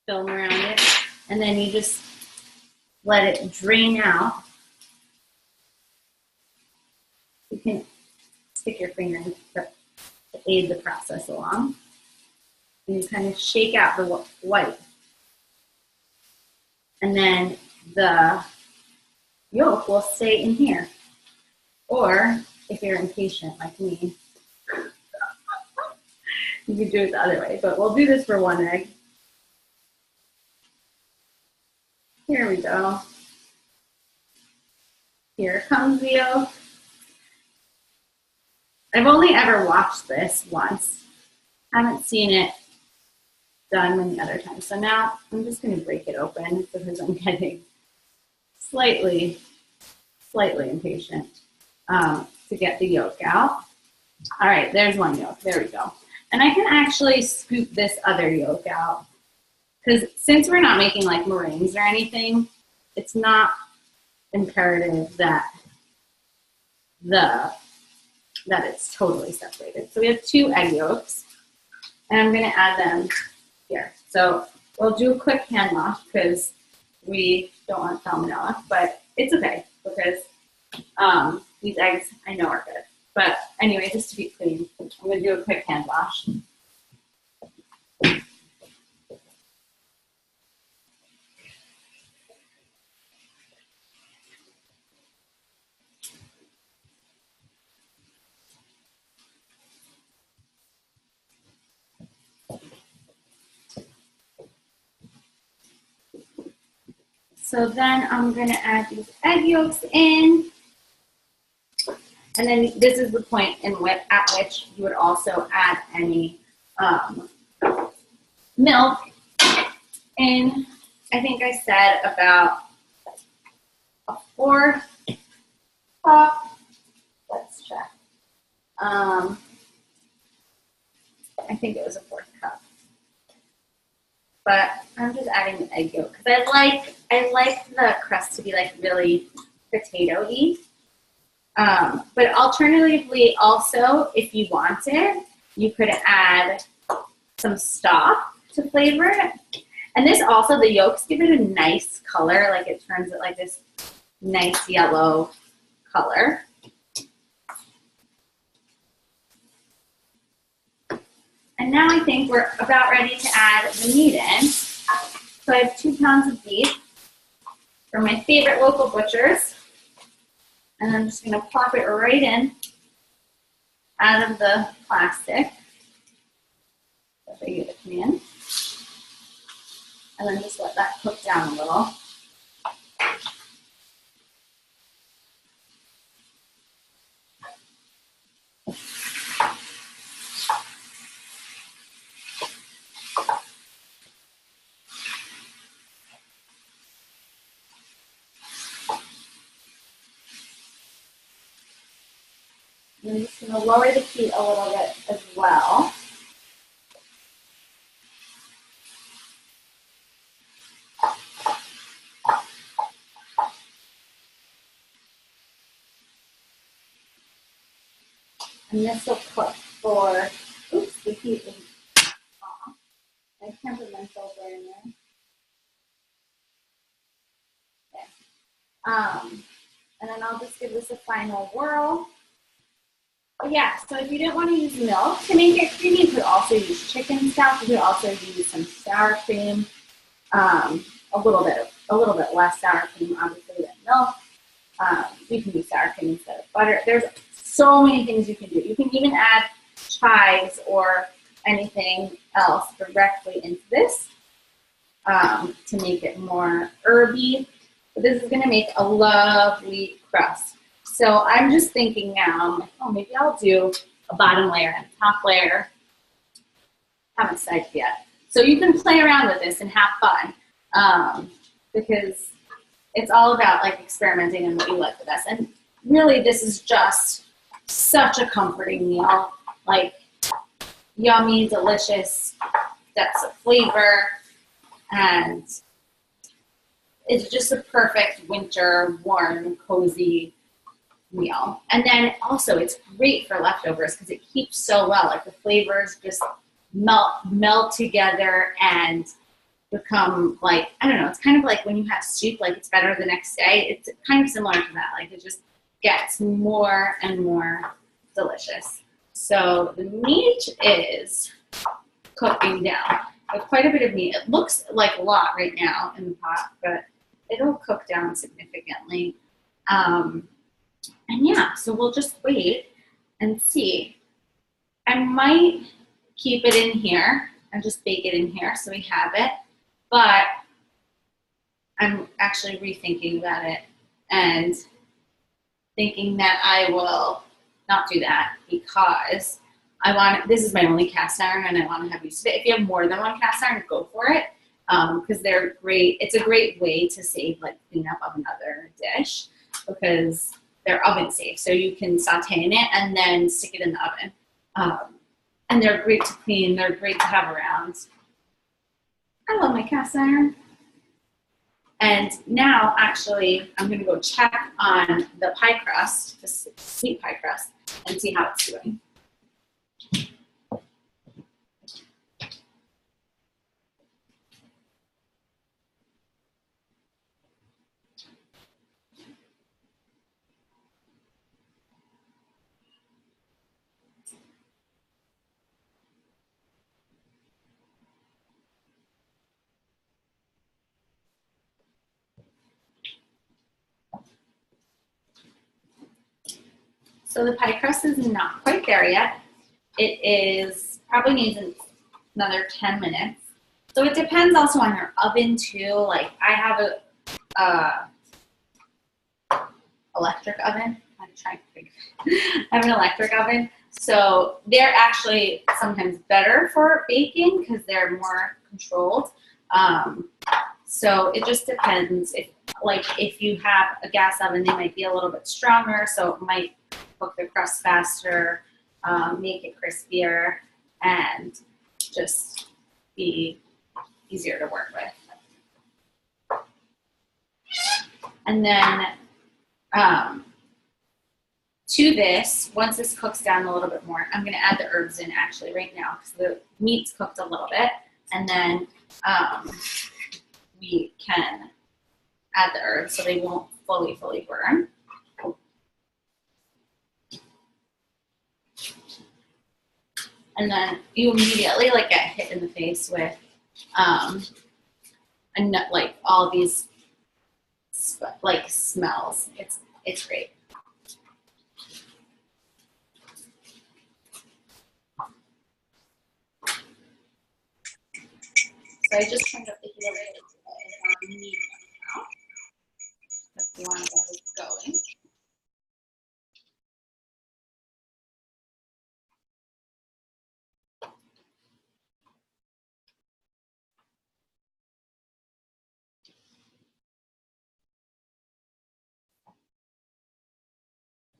film around it, and then you just let it drain out. You can stick your finger in to aid the process along. And you kind of shake out the white. And then the yolk will stay in here. Or if you're impatient like me, you can do it the other way. But we'll do this for one egg. Here we go. Here comes the yolk. I've only ever watched this once. Haven't seen it done many other times. So now I'm just going to break it open because I'm getting slightly impatient to get the yolk out. All right, there's one yolk. There we go. And I can actually scoop this other yolk out because since we're not making like meringues or anything, it's not imperative that it's totally separated. So we have 2 egg yolks, and I'm going to add them here. So we'll do a quick hand wash because we don't want salmonella, but it's okay because these eggs I know are good. But anyway, just to be clean, I'm going to do a quick hand wash. So then I'm going to add these egg yolks in. And then this is the point at which you would also add any milk in. I think I said about a fourth cup. Let's check. I think it was a fourth cup. But I'm just adding the egg yolk because I like the crust to be like really potato-y. But alternatively, also, if you wanted, you could add some stock to flavor it. And this also, the yolks give it a nice color, like it turns it like this nice yellow color. And now I think we're about ready to add the meat in. So I have 2 pounds of beef from my favorite local butchers. And I'm just gonna plop it right in out of the plastic. If I give it to me in. And then just let that cook down a little. I'm just going to lower the heat a little bit as well. And this will cook for, oops, the heat is off. I temperamental in there. Okay. And then I'll just give this a final whirl. Oh yeah, so if you didn't want to use milk to make it creamy, you could also use chicken stock. You could also use some sour cream, a little bit less sour cream, obviously, than milk. You can use sour cream instead of butter. There's so many things you can do. You can even add chives or anything else directly into this to make it more herby. But this is going to make a lovely crust. So I'm just thinking now, oh, maybe I'll do a bottom layer and a top layer. Haven't decided yet. So you can play around with this and have fun because it's all about like experimenting and what you like with this. And really, this is just such a comforting meal, like yummy, delicious depths of flavor, and it's just a perfect winter, warm, cozy meal. And then also it's great for leftovers because it keeps so well. Like the flavors just melt together and become like, I don't know, it's kind of like when you have soup, like it's better the next day. It's kind of similar to that. Like it just gets more and more delicious. So the meat is cooking down. With quite a bit of meat. It looks like a lot right now in the pot, but it'll cook down significantly. And yeah, so we'll just wait and see. I might keep it in here and just bake it in here so we have it, but I'm actually rethinking about it and thinking that I will not do that because this is my only cast iron and I want to have use of it. If you have more than one cast iron, go for it because they're great. It's a great way to save like cleanup of another dish because they're oven safe. So you can saute in it and then stick it in the oven. And they're great to clean. They're great to have around. I love my cast iron. And now, actually, I'm going to go check on the pie crust, the sweet pie crust, and see how it's doing. So the pie crust is not quite there yet. It is probably needs another 10 minutes. So it depends also on your oven too. Like I have a electric oven. I'm trying to think. I have an electric oven. So they're actually sometimes better for baking because they're more controlled. So it just depends. If you have a gas oven, they might be a little bit stronger, so it might cook the crust faster, make it crispier, and just be easier to work with. And then to this, once this cooks down a little bit more, I'm going to add the herbs in actually right now because the meat's cooked a little bit, and then we can add the herbs so they won't fully burn. And then you immediately get hit in the face with all these smells. It's great. So I just turned up the heat a little bit. It's on medium now. If you want to get it going.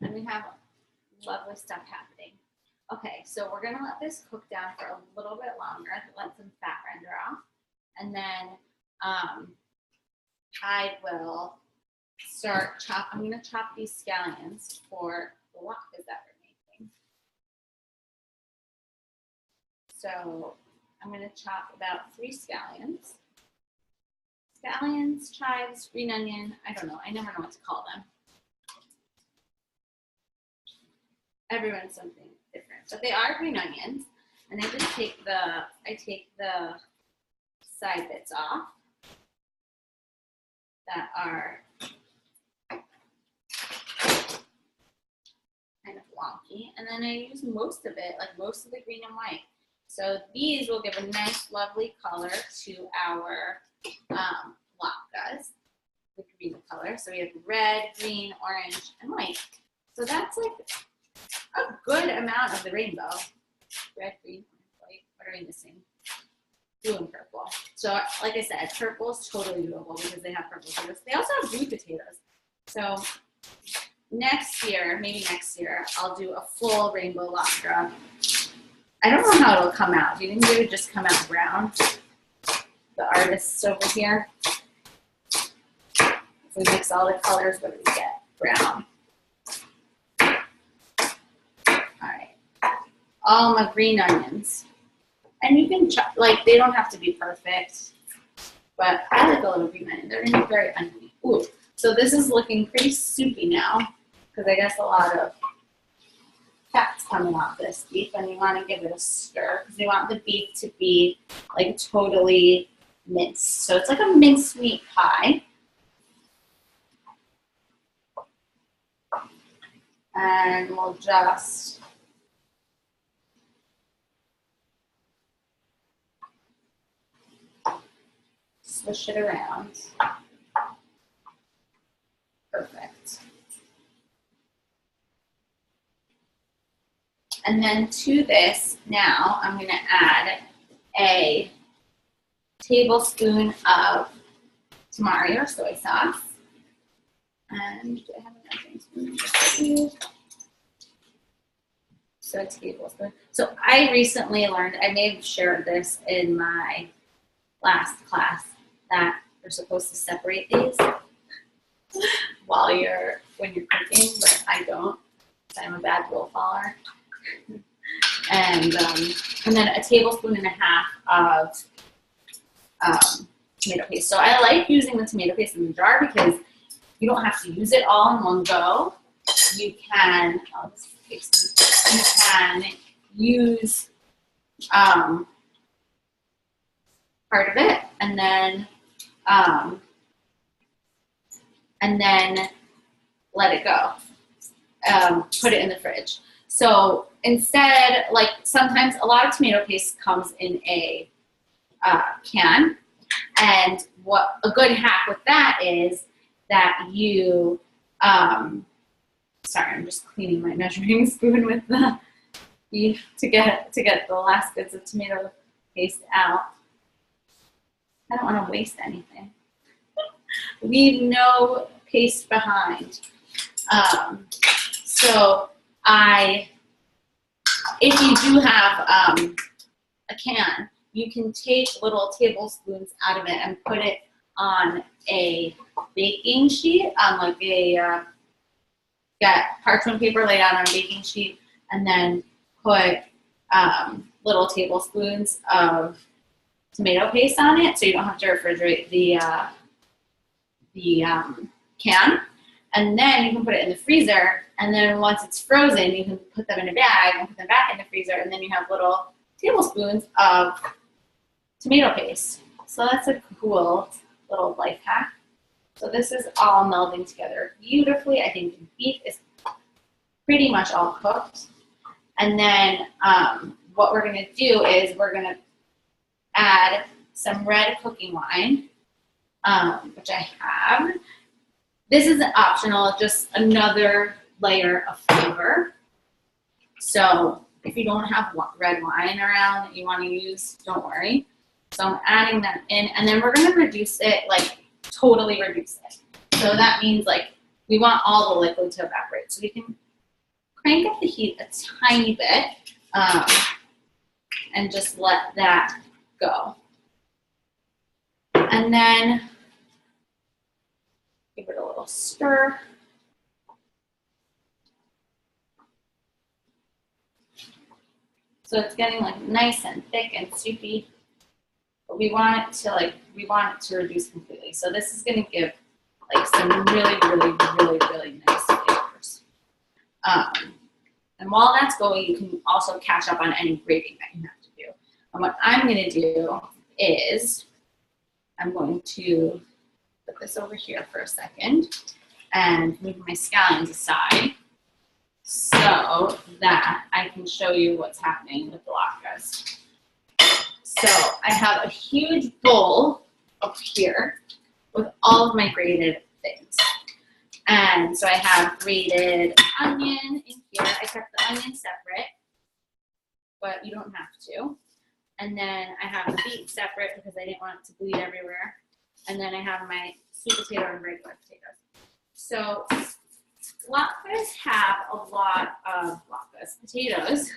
And we have lovely stuff happening. Okay, so we're gonna let this cook down for a little bit longer, let some fat render off. And then I will I'm gonna chop these scallions for the latkes that we're making. So I'm gonna chop about 3 scallions. Scallions, chives, green onion, I don't know, I never know what to call them. Everyone's something different, but they are green onions, and I just take the side bits off that are kind of wonky, and then I use most of it, most of the green and white. So these will give a nice, lovely color to our latkes, the green color. So we have red, green, orange, and white. So that's a good amount of the rainbow. Red, green, white. What are we missing? Blue and purple. So like I said, purple is totally doable because they have purple potatoes. They also have blue potatoes. So next year, maybe next year, I'll do a full rainbow latke. I don't know how it'll come out. Do you think it would just come out brown? The artists over here. If we mix all the colors, what do we get? Brown. All my green onions. And you can chop, they don't have to be perfect, but I like a little green onion. They're gonna be very oniony. Ooh, so this is looking pretty soupy now, because I guess a lot of fat's coming off this beef, and you wanna give it a stir, because you want the beef to be totally minced. So it's like a mincemeat pie. And we'll just swish it around. Perfect. And then to this, now I'm going to add a tablespoon of tamari or soy sauce. And I have another spoon. So a tablespoon. So I recently learned, I may have shared this in my last class, that you're supposed to separate these when you're cooking, but I don't. I'm a bad rule follower. And then a tablespoon and a half of tomato paste. So I like using the tomato paste in the jar because you don't have to use it all in one go. You can, you can use part of it and then let it go. Put it in the fridge. So instead, sometimes a lot of tomato paste comes in a can, and what a good hack with that is that you, sorry, I'm just cleaning my measuring spoon with the beef to get the last bits of tomato paste out. I don't want to waste anything. Leave no paste behind. So if you do have a can, you can take little tablespoons out of it and put it on a baking sheet, on like a get parchment paper, lay out on a baking sheet, and then put little tablespoons of tomato paste on it, so you don't have to refrigerate the can. And then you can put it in the freezer, and then once it's frozen, you can put them in a bag and put them back in the freezer, and then you have little tablespoons of tomato paste. So that's a cool little life hack. So this is all melding together beautifully. I think the beef is pretty much all cooked. And then what we're gonna do is we're gonna add some red cooking wine, which I have. This is optional, just another layer of flavor. So if you don't have red wine around that you want to use, don't worry. So I'm adding that in, and then we're going to reduce it, like totally reduce it. So that means like we want all the liquid to evaporate. So we can crank up the heat a tiny bit and just let that go. And then give it a little stir. So it's getting like nice and thick and soupy, but we want it to reduce completely. So this is going to give like some really, really, really, really nice flavors. And while that's going, you can also catch up on any grating that you have to do. And what I'm going to do is I'm going to put this over here for a second and move my scallions aside so that I can show you what's happening with the latkes. So I have a huge bowl up here with all of my grated things. And so I have grated onion in here. I kept the onion separate, but you don't have to. And then I have the beet separate because I didn't want it to bleed everywhere. And then I have my sweet potato and regular potatoes. So latkes have a lot of potatoes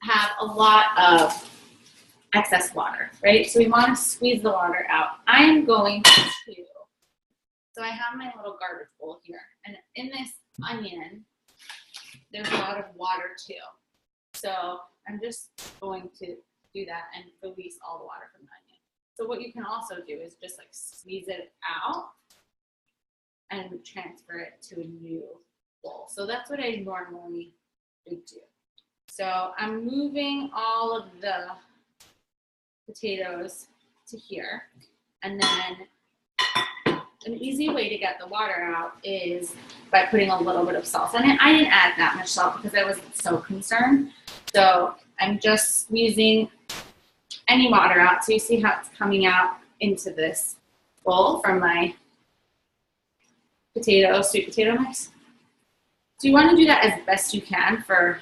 have a lot of excess water, right? So we want to squeeze the water out. I'm going to, so I have my little garbage bowl here, and in this onion, there's a lot of water too. So I'm just going to do that and release all the water from the onion. So what you can also do is just like squeeze it out and transfer it to a new bowl. So that's what I normally would do. So I'm moving all of the potatoes to here, and then an easy way to get the water out is by putting a little bit of salt in it. I didn't add that much salt because I wasn't so concerned. So I'm just squeezing any water out. So you see how it's coming out into this bowl from my sweet potato mix. So you want to do that as best you can for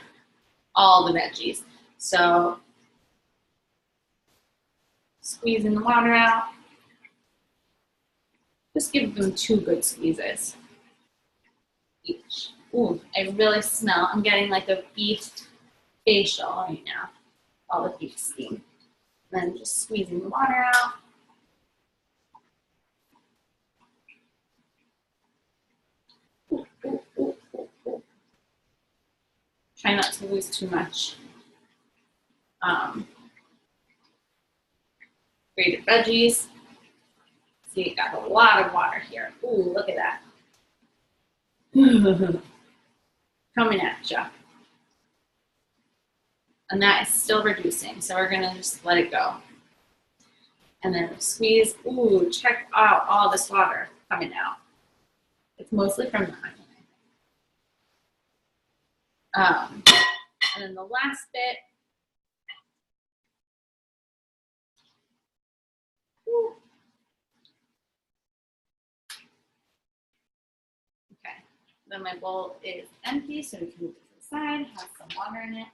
all the veggies. So squeezing the water out. Just give them 2 good squeezes each. Ooh, I really smell. I'm getting like a beef facial right now. All the beef steam. And then just squeezing the water out. Ooh, ooh, ooh, ooh, ooh. Try not to lose too much grated veggies. See, it got a lot of water here. Ooh, look at that. Coming at you. And that is still reducing, so we're gonna just let it go. And then squeeze. Ooh, check out all this water coming out. It's mostly from the onion. And then the last bit. Ooh. Okay, then my bowl is empty, so we can move it to the side, have some water in it,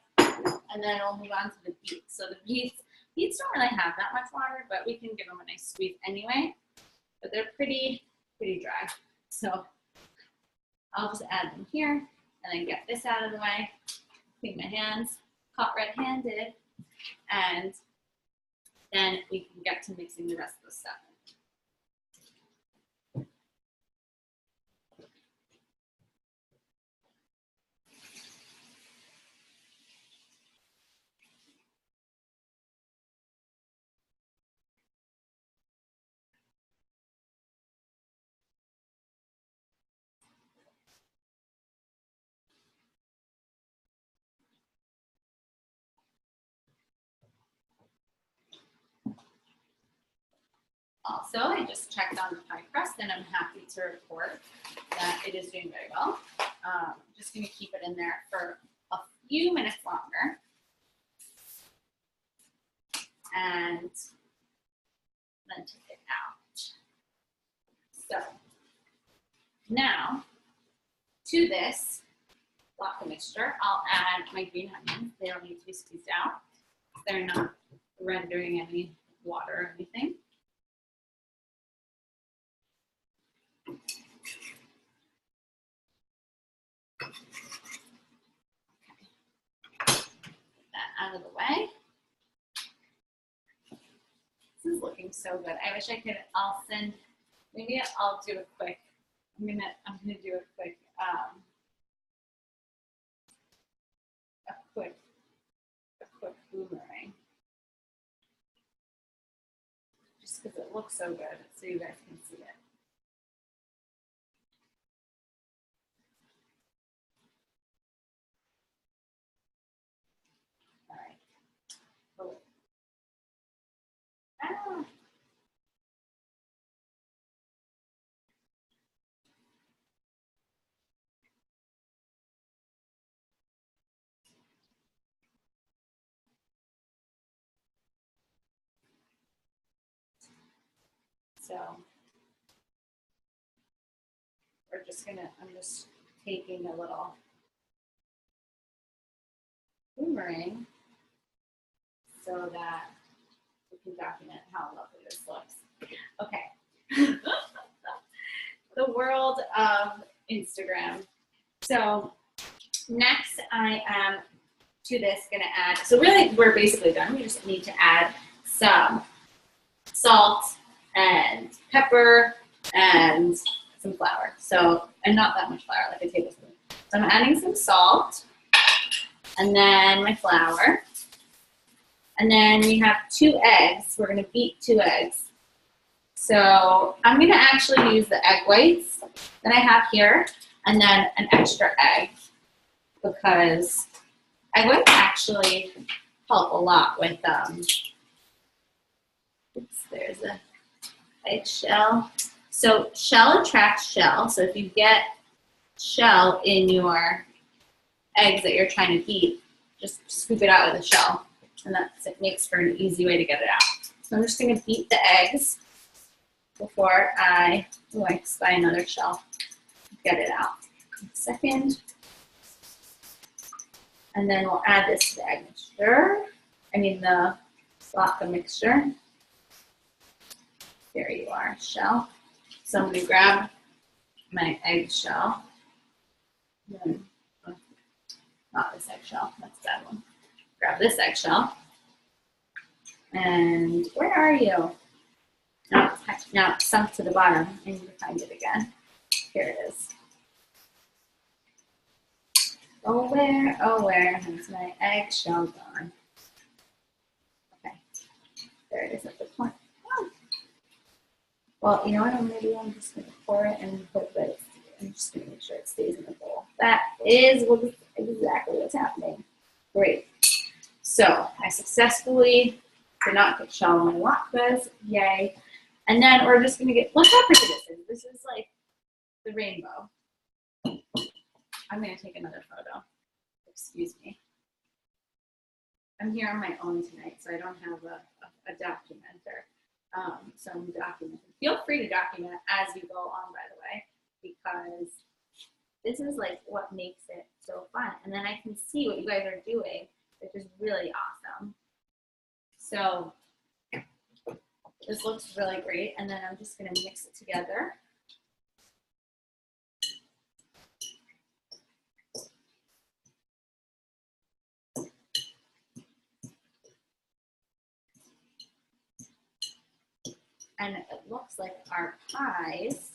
and then we'll move on to the beets. So the beets don't really have that much water, but we can give them a nice squeeze anyway. but they're pretty dry. So I'll just add them here and then get this out of the way, clean my hands, caught red-handed, and then we can get to mixing the rest of the stuff. Also, I just checked on the pie crust and I'm happy to report that it is doing very well. I'm just going to keep it in there for a few minutes longer. And then take it out. So now to this latke mixture, I'll add my green onions. They don't need to be squeezed out. They're not rendering any water or anything. Out of the way. This is looking so good. I wish I could. I'll send. Maybe I'll do a quick. I'm gonna do a quick boomerang. Just because it looks so good, so you guys can see it. All right. Oh. Ah. So we're just gonna, I'm just taking a little boomerang so that we can document how lovely this looks. Okay. The world of Instagram. So next I am to this gonna add, so really we're basically done. We just need to add some salt and pepper and some flour. So, and not that much flour, like a tablespoon. So I'm adding some salt and then my flour. And then we have 2 eggs. We're gonna beat 2 eggs. So I'm gonna actually use the egg whites that I have here and then an extra egg because egg whites actually help a lot with, oops, there's a eggshell. So shell attracts shell. So if you get shell in your eggs that you're trying to beat, just scoop it out with a shell. And that makes for an easy way to get it out. So I'm just gonna beat the eggs before I spy another shell. Get it out. A second. And then we'll add this to the egg mixture. I mean the latke mixture. There you are, shell. So I'm gonna grab my eggshell. Not this eggshell, that's that one. Grab this eggshell. And where are you? Now it's sunk to the bottom. I need to find it again. Here it is. Oh, where has my eggshell gone? Okay, there it is at the point. Oh. Well, you know what I'm gonna do? I'm just gonna pour it and hope that I'm just gonna make sure it stays in the bowl. That is exactly what's happening. Great. So I successfully did not get shell on my latkes. Yay. And then we're just gonna get, look how pretty this is. This is like the rainbow. I'm gonna take another photo. Excuse me. I'm here on my own tonight, so I don't have a documenter. So I'm documenting. Feel free to document as you go on, by the way, because this is like what makes it so fun. And then I can see what you guys are doing, which is really awesome. So This looks really great. And then I'm just gonna mix it together. And it looks like our pies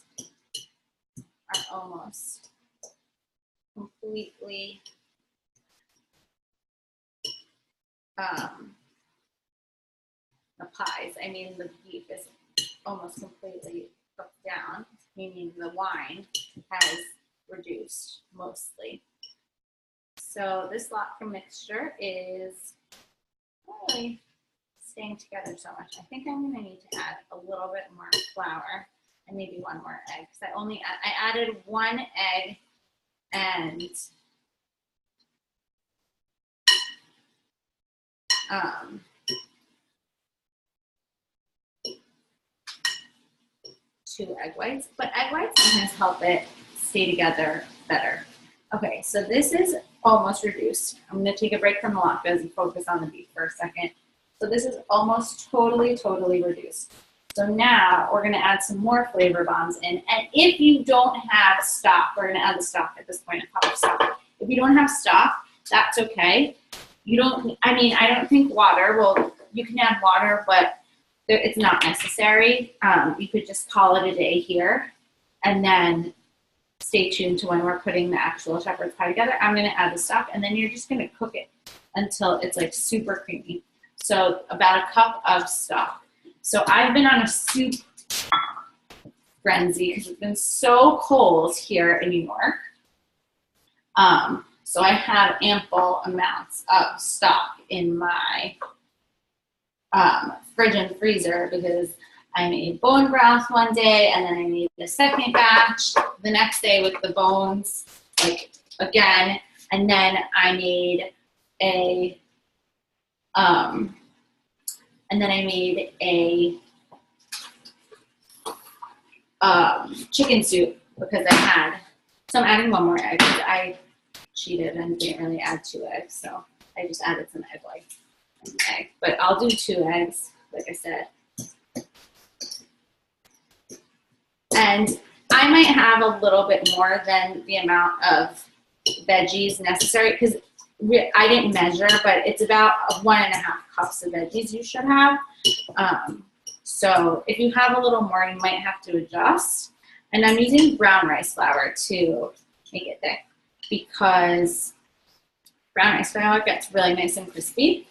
are almost completely the pies. I mean, the beef is almost completely cooked down, meaning the wine has reduced mostly. So this latke mixture is really staying together so much. I think I'm gonna need to add a little bit more flour and maybe one more egg, because I added one egg and 2 egg whites, but egg whites sometimes help it stay together better. Okay, so this is almost reduced. I'm gonna take a break from the latkes and focus on the beef for a second. So this is almost totally reduced. So now we're gonna add some more flavor bombs in. And if you don't have stock, we're gonna add the stock at this point, a cup of stock. If you don't have stock, that's okay. You don't, I mean, I don't think water, well, you can add water, but it's not necessary. You could just call it a day here and then stay tuned to when we're putting the actual shepherd's pie together. I'm gonna add the stock and then you're just gonna cook it until it's like super creamy. So about a cup of stock. So I've been on a soup frenzy because it's been so cold here in New York. So I have ample amounts of stock in my fridge and freezer because I made bone broth one day and then I made the second batch the next day with the bones, like again, and then I made a chicken soup because I had, so I'm adding one more egg. I cheated and didn't really add 2 eggs, so I just added some egg whites and an egg. But I'll do 2 eggs, like I said. And I might have a little bit more than the amount of veggies necessary because I didn't measure, but it's about 1.5 cups of veggies you should have. So if you have a little more, you might have to adjust. And I'm using brown rice flour to make it thick because brown rice flour gets really nice and crispy.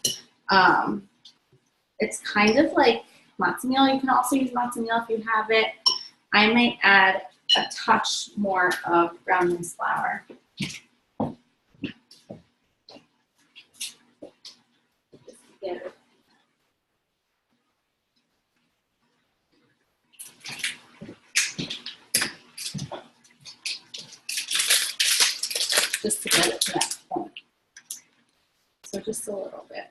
It's kind of like matzo meal. You can also use matzo meal if you have it. I might add a touch more of brown rice flour. Just to get it to that point. So just a little bit.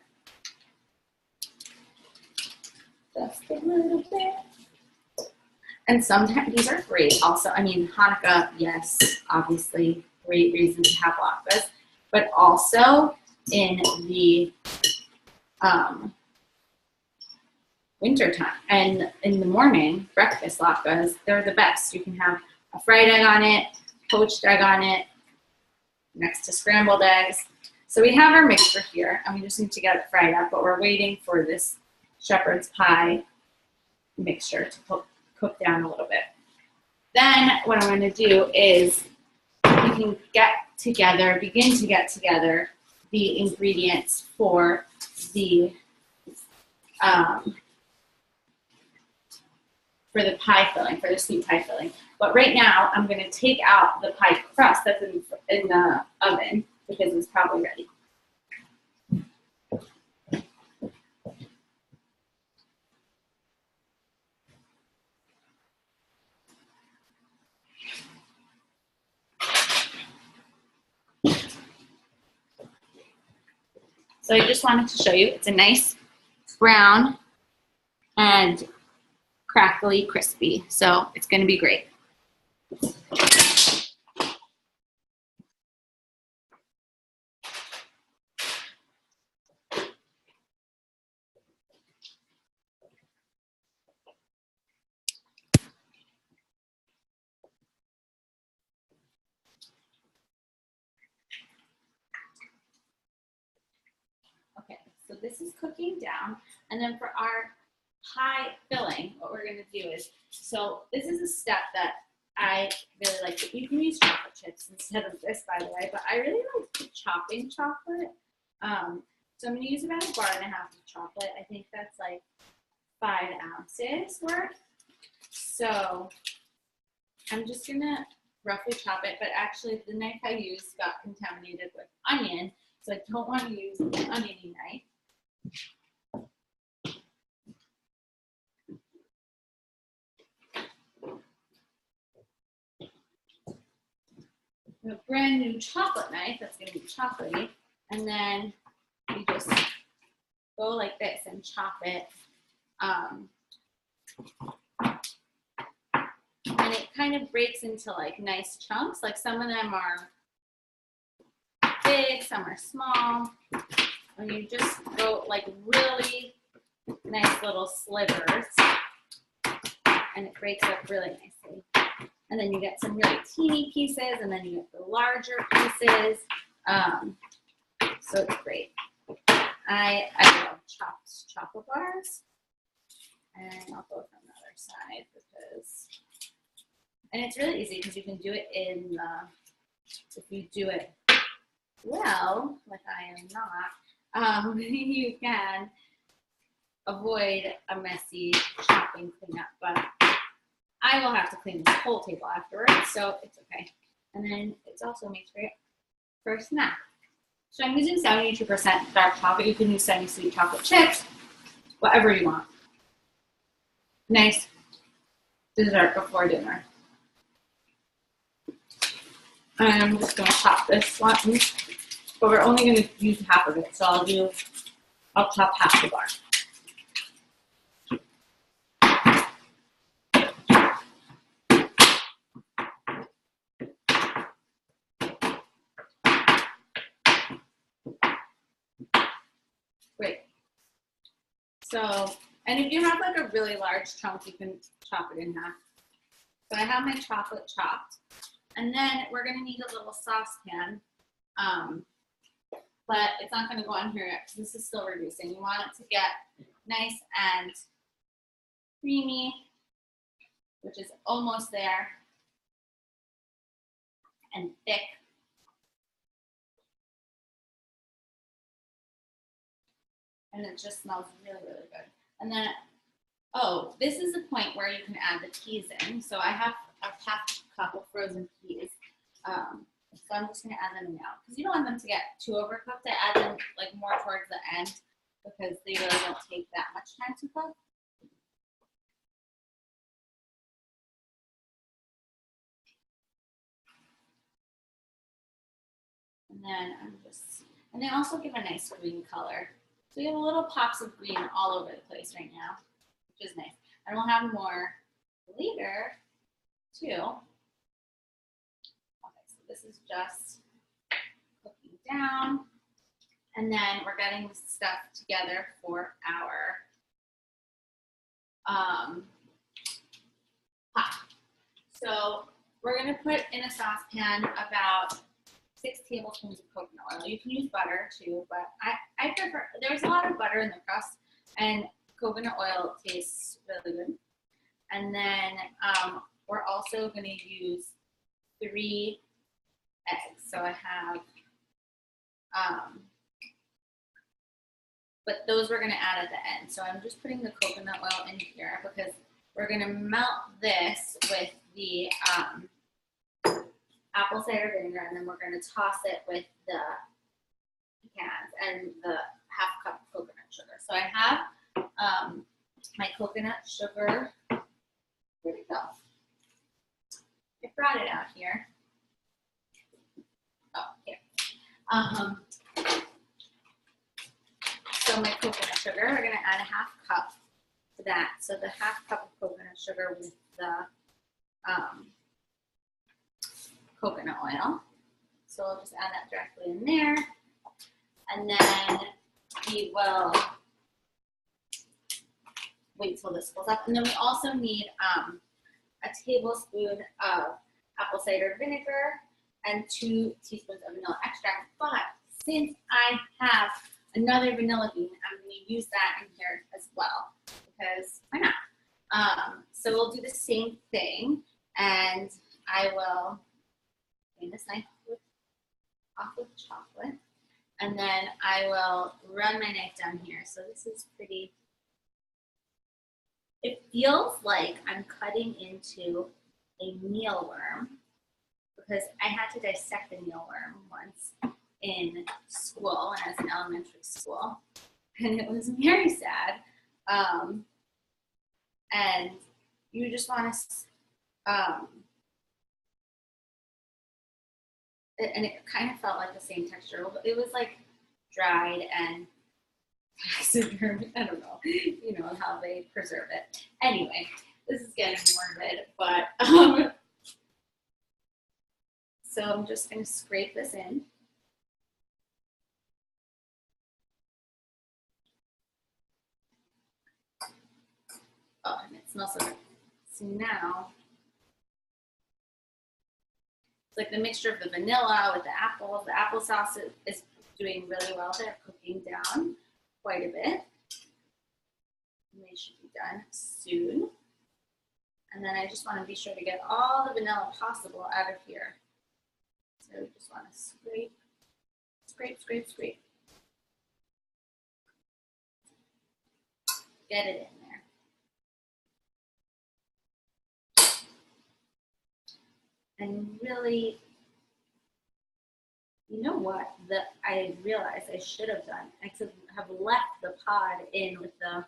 Just a little bit. And sometimes these are great also. I mean, Hanukkah, yes, obviously, great reason to have latkes, but also in the winter time and in the morning, breakfast latkes, they're the best. You can have a fried egg on it, poached egg on it, next to scrambled eggs. So we have our mixture here, and we just need to get it fried up, but we're waiting for this shepherd's pie mixture to cook down a little bit. Then what I'm going to do is we can begin to get together the ingredients for the pie filling, for the sweet pie filling. But right now, I'm going to take out the pie crust that's in the oven because it's probably ready. So I just wanted to show you, it's a nice brown and crackly, crispy. So it's going to be great. Okay, so this is cooking down. And then for our pie filling, what we're gonna do is, so this is a step that I really like. You can use chocolate chips instead of this, by the way, but I really like chopping chocolate. So I'm gonna use about 1.5 bars of chocolate. I think that's like 5 ounces worth. So I'm just gonna roughly chop it, but actually the knife I used got contaminated with onion, so I don't want to use an oniony knife. A brand new chocolate knife that's going to be chocolatey, and then you just go like this and chop it. And it kind of breaks into like nice chunks. Like some of them are big, some are small. And you just go like really nice little slivers, and it breaks up really nicely. And then you get some really teeny pieces, and then you get the larger pieces. So it's great. I love chopped chocolate bars. And I'll go from the other side because, and it's really easy because you can do it in the, if you do it well, like I am not, you can avoid a messy chopping cleanup, but I will have to clean this whole table afterwards, so it's okay. And then it's also makes great for a snack. So I'm using 72% dark chocolate. You can use semi-sweet chocolate chips, whatever you want. Nice dessert before dinner. And I'm just gonna chop this one, but we're only gonna use half of it, so I'll chop half the bar. Great. So, and if you have like a really large chunk, you can chop it in half. So I have my chocolate chopped, and then we're gonna need a little saucepan, but it's not gonna go on here yet because this is still reducing. You want it to get nice and creamy, which is almost there, and thick. And it just smells really, really good. And then, oh, this is the point where you can add the peas in. So I have a half cup of frozen peas. So I'm just gonna add them in now. Because you don't want them to get too overcooked. I add them like more towards the end because they really don't take that much time to cook. And then and they also give a nice green color. So you have little pops of green all over the place right now, which is nice. And we'll have more later too. Okay, so this is just cooking down. And then we're getting this stuff together for our pie. So we're gonna put in a saucepan about 6 tablespoons of coconut oil. You can use butter too, but I prefer, there's a lot of butter in the crust, and coconut oil tastes really good. And then we're also going to use 3 eggs. So I have, but those we're going to add at the end. So I'm just putting the coconut oil in here because we're going to melt this with the apple cider vinegar, and then we're going to toss it with the pecans and the half cup of coconut sugar. So I have my coconut sugar. Where'd it go? I brought it out here. Oh, here. So my coconut sugar, we're going to add a half cup to that. So the half cup of coconut sugar with the coconut oil. So I'll just add that directly in there. And then we will wait till this goes up. And then we also need a tablespoon of apple cider vinegar and 2 teaspoons of vanilla extract. But since I have another vanilla bean. I'm going to use that in here as well because why not? So we'll do the same thing, and I will clean this knife off with chocolate, and then I will run my knife down here. So this is pretty, it feels like I'm cutting into a mealworm because I had to dissect a mealworm once in school when I was in elementary school, and it was very sad. And you just want to, and it kind of felt like the same texture. It was like dried and taxidermy. I don't know, you know how they preserve it. Anyway, this is getting morbid, but so I'm just going to scrape this in. Oh, and it smells so good. So now, it's like the mixture of the vanilla with the apples. The applesauce is doing really well. They're cooking down quite a bit. And they should be done soon. And then I just want to be sure to get all the vanilla possible out of here. So we just want to scrape, scrape, scrape, scrape. Get it in there. And really, you know what? I realized I should have done. I could have left the pod in with the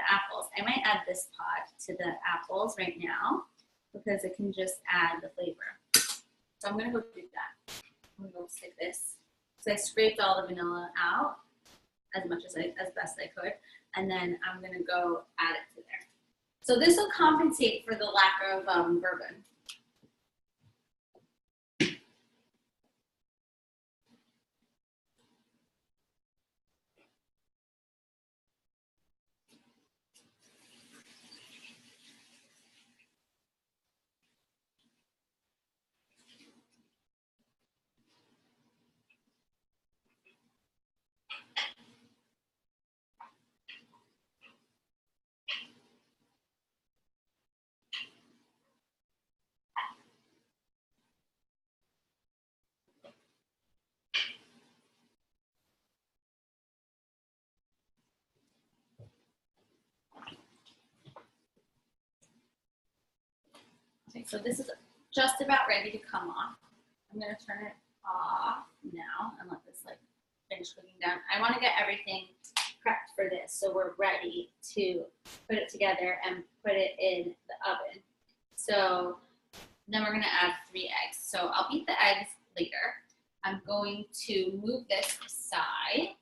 apples. I might add this pod to the apples right now because it can just add the flavor. So I'm gonna go do that. I'm gonna go stick this. So I scraped all the vanilla out as best I could, and then I'm gonna go add it to there. So this will compensate for the lack of bourbon. Okay, so this is just about ready to come off. I'm gonna turn it off now and let this like finish cooking down. I wanna get everything prepped for this so we're ready to put it together and put it in the oven. So then we're gonna add 3 eggs. So I'll beat the eggs later. I'm going to move this aside,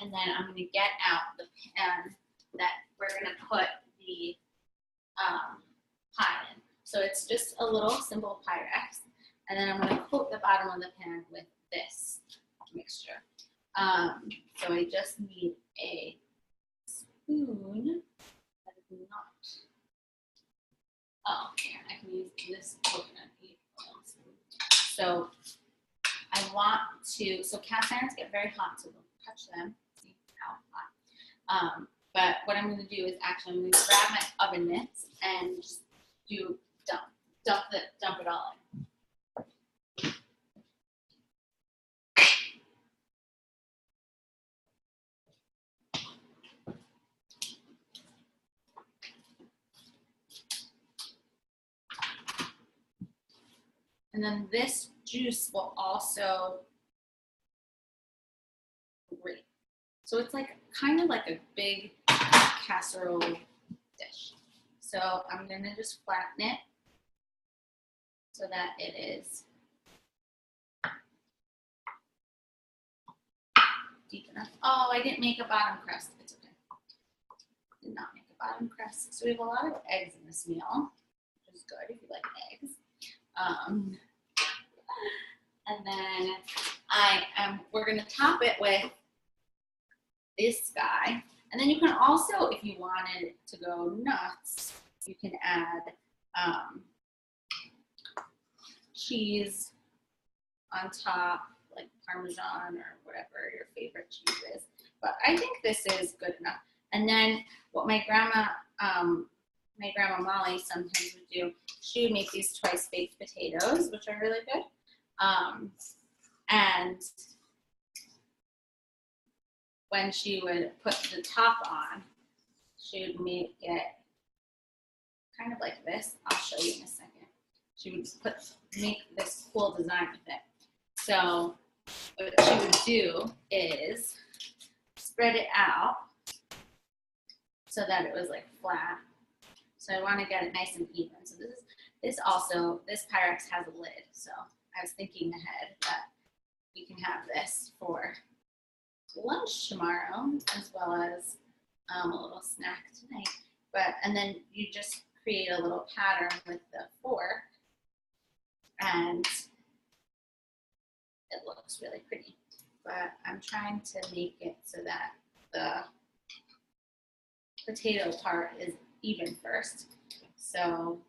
and then I'm gonna get out the pan that we're gonna put the pie in. So it's just a little simple Pyrex, and then I'm gonna coat the bottom of the pan with this mixture. So I just need a spoon that is not, oh, here, I can use this coconut oil spoon. So I want to, so cast irons get very hot, so don't touch them. See how hot. But what I'm gonna do is actually, I'm gonna grab my oven mitts and just do dump it all in. And then this juice will also grate. So it's like kind of like a big casserole dish. So I'm gonna just flatten it so that it is deep enough. Oh, I didn't make a bottom crust. It's okay. Did not make a bottom crust. So we have a lot of eggs in this meal, which is good if you like eggs. And then we're gonna top it with this guy. And then you can also, if you wanted to go nuts, you can add cheese on top, like Parmesan or whatever your favorite cheeses. But I think this is good enough. And then what my grandma Molly sometimes would do, she would make these twice baked potatoes, which are really good. And when she would put the top on, she would make it kind of like this. I'll show you in a second. She would make this cool design with it. So what she would do is spread it out so that it was like flat. So I want to get it nice and even. So this Pyrex has a lid. So I was thinking ahead that we can have this for lunch tomorrow as well as a little snack tonight. And then you just create a little pattern with the fork, and it looks really pretty. But I'm trying to make it so that the potato part is even first. So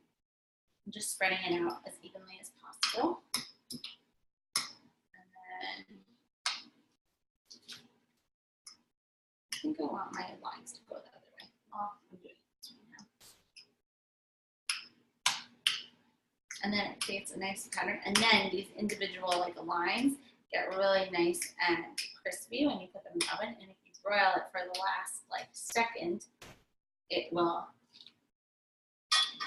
I'm just spreading it out as evenly as possible. And then I think I want my lines to go the other way. Oh, I'm doing this right now. And then it creates a nice pattern. And then these individual lines get really nice and crispy when you put them in the oven. And if you broil it for the last second, it will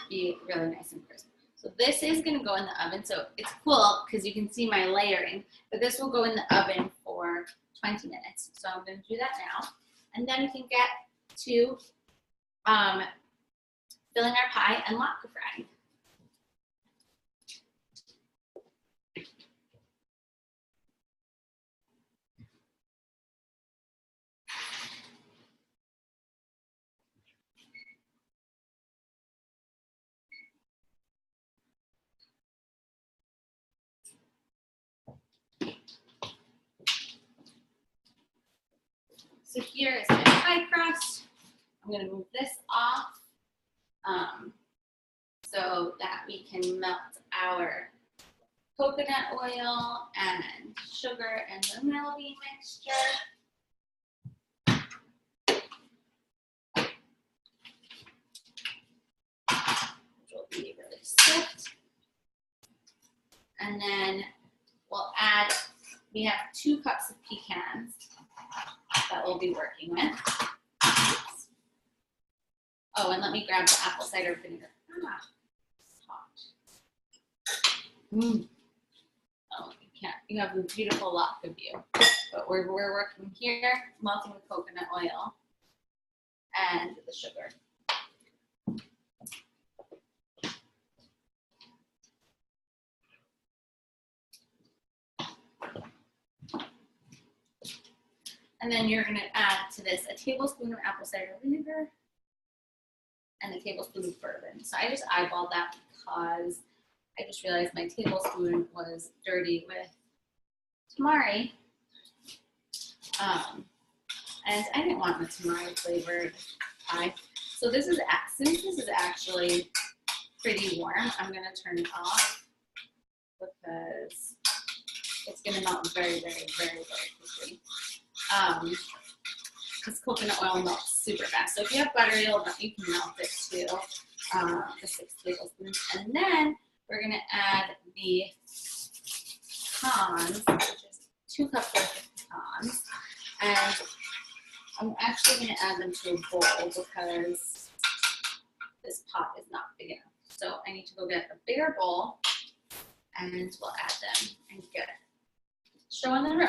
be really nice and crispy. So this is going to go in the oven. So it's cool because you can see my layering, but this will go in the oven for 20 minutes. So I'm going to do that now. And then we can get to filling our pie and latke frying. So here is my pie crust. I'm going to move this off so that we can melt our coconut oil and sugar and the melody mixture. Which will be really swift. And then we'll add, we have 2 cups of pecans that we'll be working with. Oh, and let me grab the apple cider vinegar. It's hot. Oh, you can't. You have the beautiful latke view. But we're working here, melting the coconut oil and the sugar. And then you're going to add to this a tablespoon of apple cider vinegar and a tablespoon of bourbon. So I just eyeballed that because I just realized my tablespoon was dirty with tamari. And I didn't want the tamari flavored pie. So this is, since this is actually pretty warm, I'm going to turn it off because it's going to melt very, very, very, very quickly. Because coconut oil melts super fast. So if you have butter, you can melt it too, the 6 tablespoons. And then we're going to add the pecans, which is 2 cups of pecans. And I'm actually going to add them to a bowl because this pot is not big enough. So I need to go get a bigger bowl and we'll add them and get a show on the road.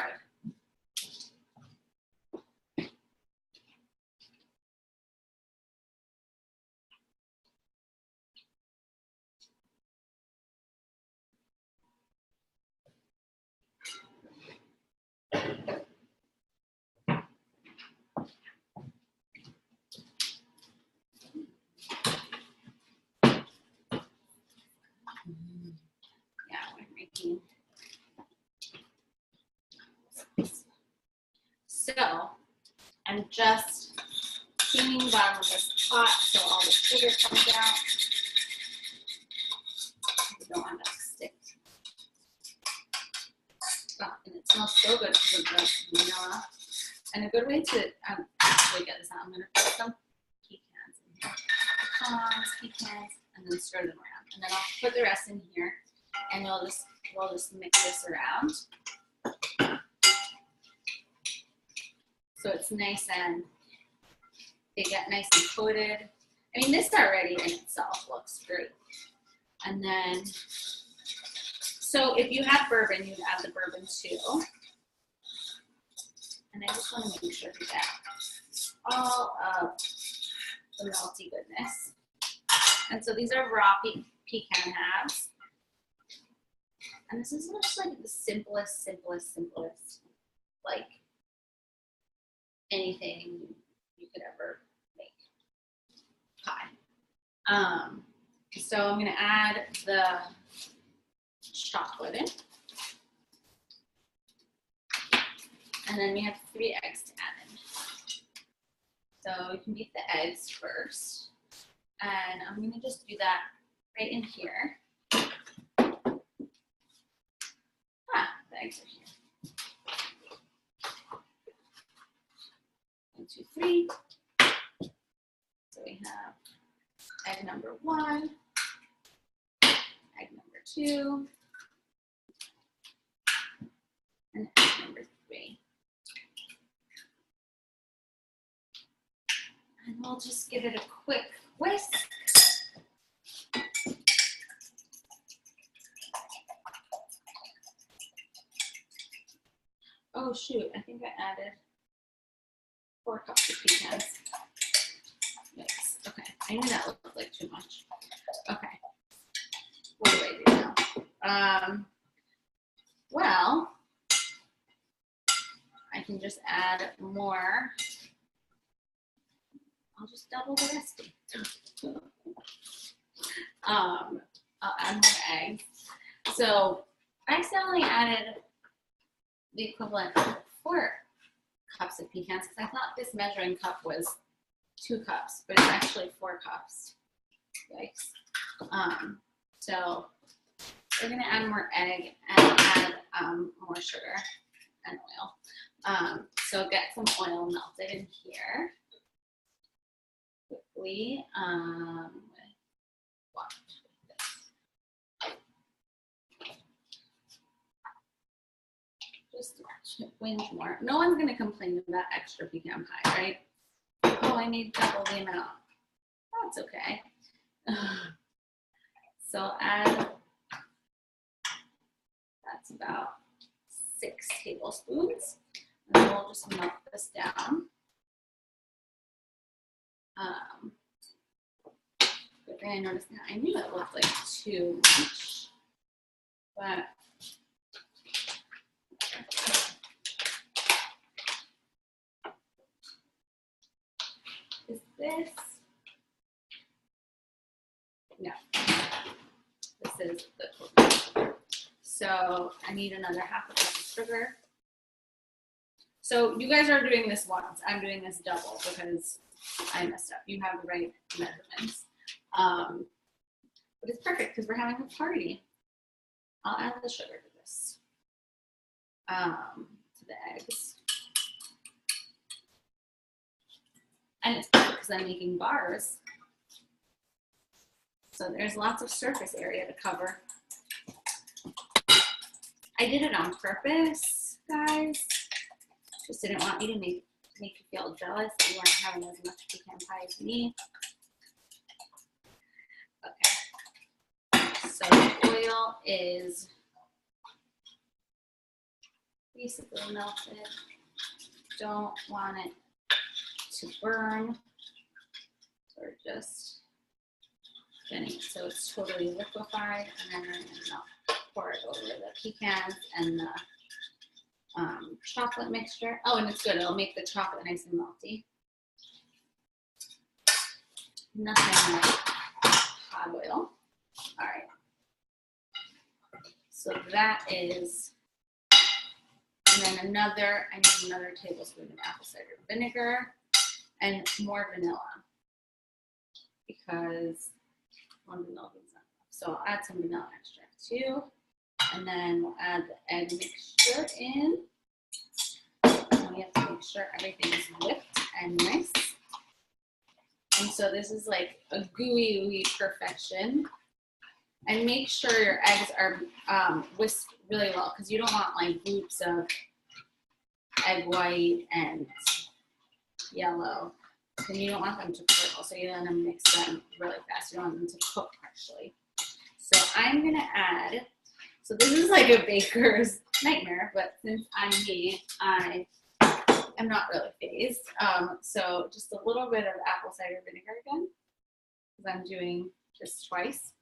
Yeah, we're making. So I'm just cleaning the bottom of this pot so all the sugar comes out. We don't want that to stick. Oh, and it smells so good because of the vanilla. And a good way to actually get this out, I'm going to put some pecans in here. Pecans, and then stir them around. And then I'll put the rest in here, and we'll just mix this around. So it's nice and they get nice and coated. I mean, this already in itself looks great. And then, so if you have bourbon, you'd add the bourbon too. And I just want to make sure we get all of the melty goodness. And so these are raw pecan halves. And this is just like the simplest, like anything you could ever make pie. So I'm going to add the chocolate in. And then we have 3 eggs to add in. So you can beat the eggs first. And I'm going to just do that right in here. The eggs are here. 1, 2, 3. So we have egg number 1, egg number 2, and egg number 3. And we'll just give it a quick whisk. Oh shoot, I think I added 4 cups of pecans. Yikes, okay. I knew that looked like too much. Okay, what do I do now? Well, I can just add more. I'll just double the recipe. I'll add more eggs. So I accidentally added the equivalent of 4 cups of pecans because I thought this measuring cup was 2 cups, but it's actually 4 cups. Yikes. So we're gonna add more egg and add more sugar and oil. So get some oil melted in here quickly with water. Just whinge more. No one's gonna complain about extra pecan pie, right? Oh, I need double the amount. That's okay. So add, that's about 6 tablespoons. And then we'll just melt this down. Good thing I noticed that. I knew it looked like too much, but is this? No. This is the coconut. So I need another 1/2 cup of sugar. So you guys are doing this once. I'm doing this double because I messed up. You have the right measurements. But it's perfect because we're having a party. I'll add the sugar to this, to the eggs. And it's perfect because I'm making bars. So there's lots of surface area to cover. I did it on purpose, guys. Just didn't want you to make you feel jealous that you weren't having as much pecan pie as me. Okay. So the oil is basically melted. Don't want it to burn. So we're just getting it so it's totally liquefied, and then we're gonna pour it over the pecans and the chocolate mixture. Oh, and it's good. It'll make the chocolate nice and melty. Nothing like hot oil. All right. So that is, and then I need another tablespoon of apple cider vinegar and more vanilla because one vanilla is not enough. So I'll add some vanilla extract too. And then we'll add the egg mixture in. And we have to make sure everything is whipped and nice. And so this is like a gooey perfection. And make sure your eggs are whisked really well, because you don't want like groups of egg white and yellow. And you don't want them to curdle, so you want to mix them really fast. You don't want them to cook partially. So I'm gonna add, so this is like a baker's nightmare, but since I'm me, I am not really phased. So just a little bit of apple cider vinegar again, because I'm doing this twice.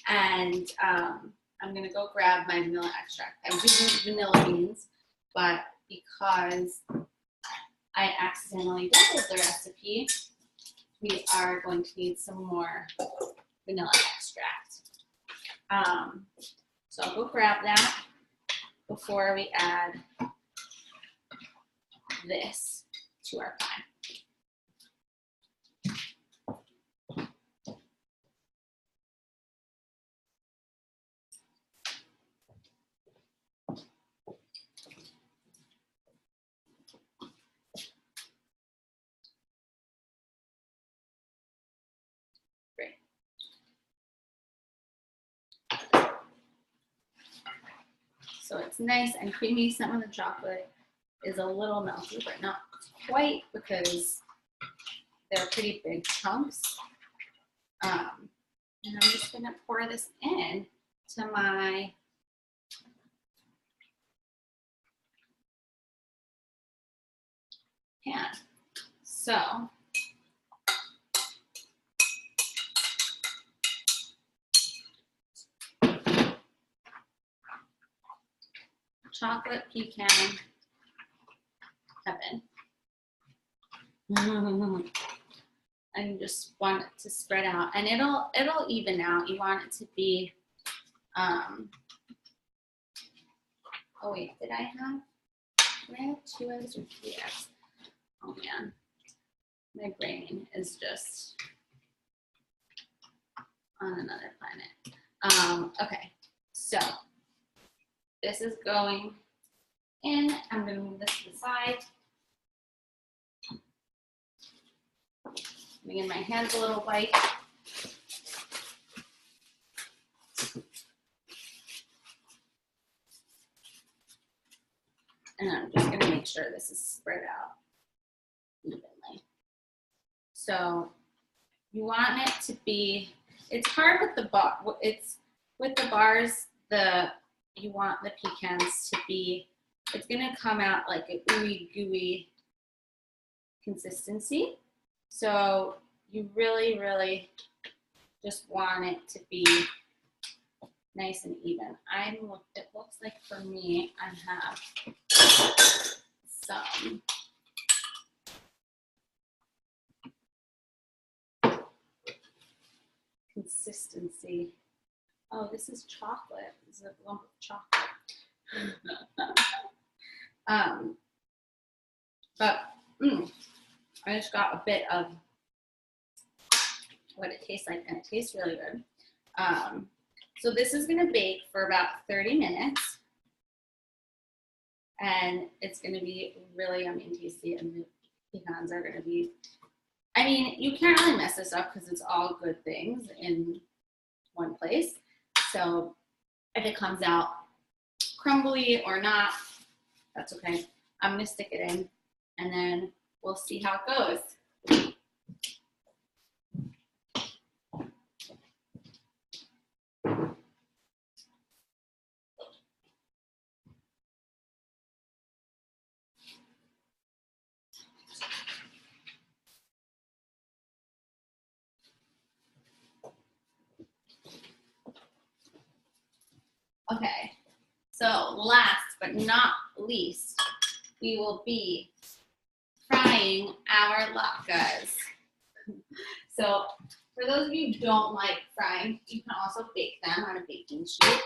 And I'm gonna go grab my vanilla extract. I'm using vanilla beans, but because I accidentally doubled the recipe, we are going to need some more vanilla extract. So I'll go grab that before we add this to our pie. Great. So it's nice and creamy. Some of the chocolate is a little melty, but not quite, because they're pretty big chunks. And I'm just gonna pour this in to my pan. So chocolate pecan heaven. And just want it to spread out, and it'll even out. You want it to be, oh wait, did I have 2 eggs or 3 eggs? Oh man, my brain is just on another planet. Okay, so this is going in. I'm gonna move this to the side. Making my hands a little white. And I'm just gonna make sure this is spread out evenly. So you want it to be, it's hard with the bar, it's with the bars, you want the pecans to be, it's gonna come out like a ooey gooey consistency. So you really, really just want it to be nice and even. It looks like for me, I have some consistency. Oh, this is chocolate. This is a lump of chocolate. But I just got a bit of what it tastes like, and it tastes really good. So this is gonna bake for about 30 minutes, and it's gonna be really yummy and tasty, and the pecans are gonna be, I mean, you can't really mess this up because it's all good things in one place. So if it comes out crumbly or not, that's okay. I'm gonna stick it in, and then we'll see how it goes. Okay, so last but not least, we will be frying our latkes. So for those of you who don't like frying, you can also bake them on a baking sheet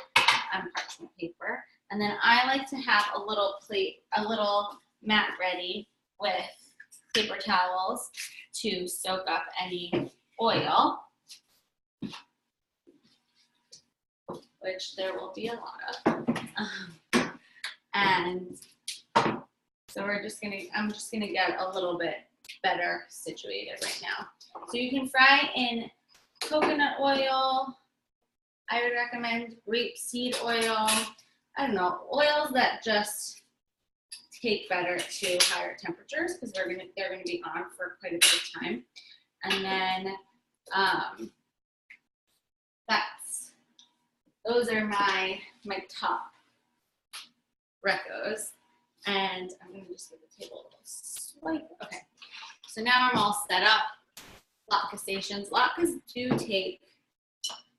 on parchment paper. And then I like to have a little plate, a little mat ready with paper towels to soak up any oil, which there will be a lot of. And So I'm just gonna get a little bit better situated right now. So you can fry in coconut oil. I would recommend grapeseed oil. I don't know, oils that just take better to higher temperatures because they're gonna be on for quite a bit of time. And then those are my top recos. And I'm gonna just give the table a little swipe. Okay, so now I'm all set up. Latke stations. Latkes do take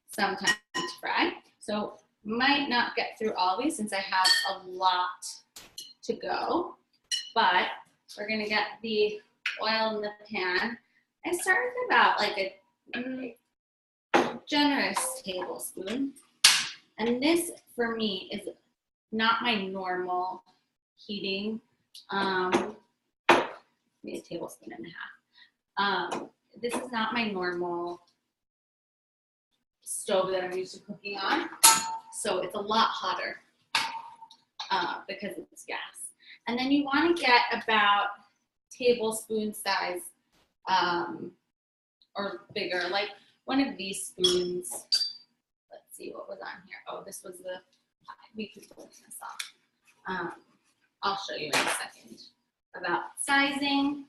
some time to fry, so might not get through all these since I have a lot to go, but we're gonna get the oil in the pan. I start with about like a generous tablespoon, and this for me is not my normal heating. Maybe a tablespoon and a half. This is not my normal stove that I'm used to cooking on, so it's a lot hotter because it's gas. And then you want to get about tablespoon size or bigger, like one of these spoons. Let's see what was on here. Oh, this was the, we could pull this off. I'll show you in a second about sizing.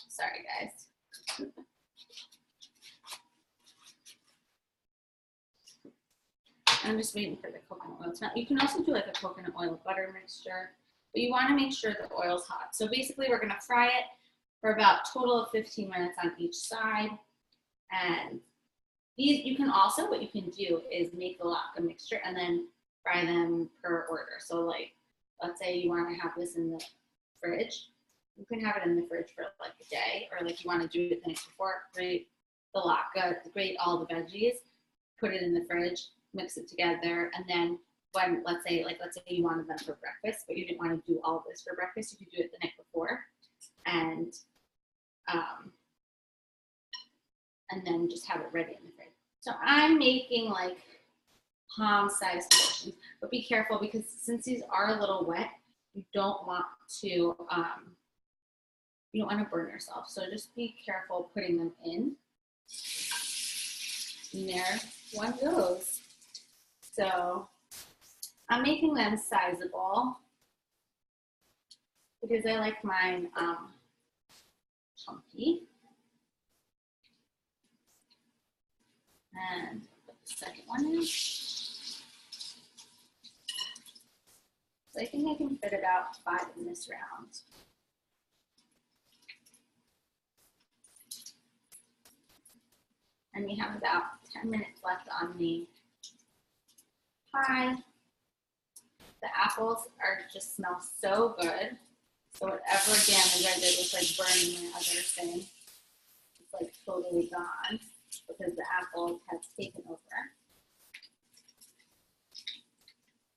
Sorry, guys. I'm just waiting for the coconut oil to melt. You can also do like a coconut oil butter mixture, but you want to make sure the oil's hot. So basically, we're going to fry it for about a total of 15 minutes on each side. And these, you can also, what you can do is make the latke mixture and then fry them per order. So like, let's say you want to have this in the fridge. You can have it in the fridge for like a day, or like you want to do it the night before, grate the latke, grate all the veggies, put it in the fridge, mix it together, and then when, let's say you wanted them for breakfast, but you didn't want to do all of this for breakfast, you could do it the night before, and then just have it ready in the fridge. So I'm making like palm-sized portions, but be careful because since these are a little wet, you don't want to burn yourself. So just be careful putting them in. And there one goes. So I'm making them sizable because I like mine chunky. And put the second one in. So I think I can fit about 5 in this round. And we have about 10 minutes left on the pie. The apples just smell so good. So whatever damage I did with like burning my other thing, it's like totally gone because the apples have taken over.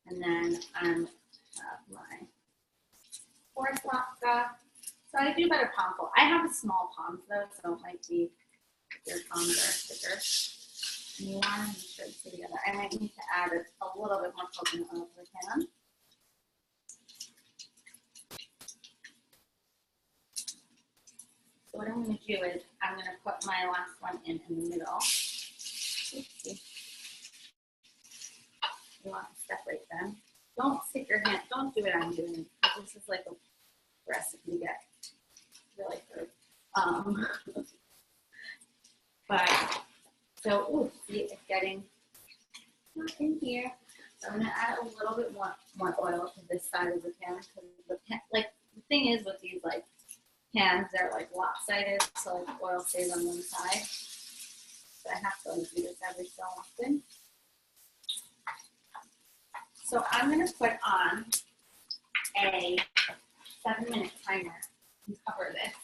And then I have my fourth latke. So I do better palmful. I have a small palms though, so it might be your palms are thicker. And you want to make sure it's together. I might need to add a little bit more coconut oil to the pan. So what I'm going to do is I'm going to put my last one in the middle. Oopsie. You want to separate them. Don't stick your hand. Don't do what I'm doing. This is like a recipe to get really good. But so, ooh, see, it's getting not in here. So I'm gonna add a little bit more oil to this side of the pan because the thing is with these like pans, they're like lopsided, so like oil stays on one side. So I have to like do this every so often. So I'm gonna put on a 7-minute timer and cover this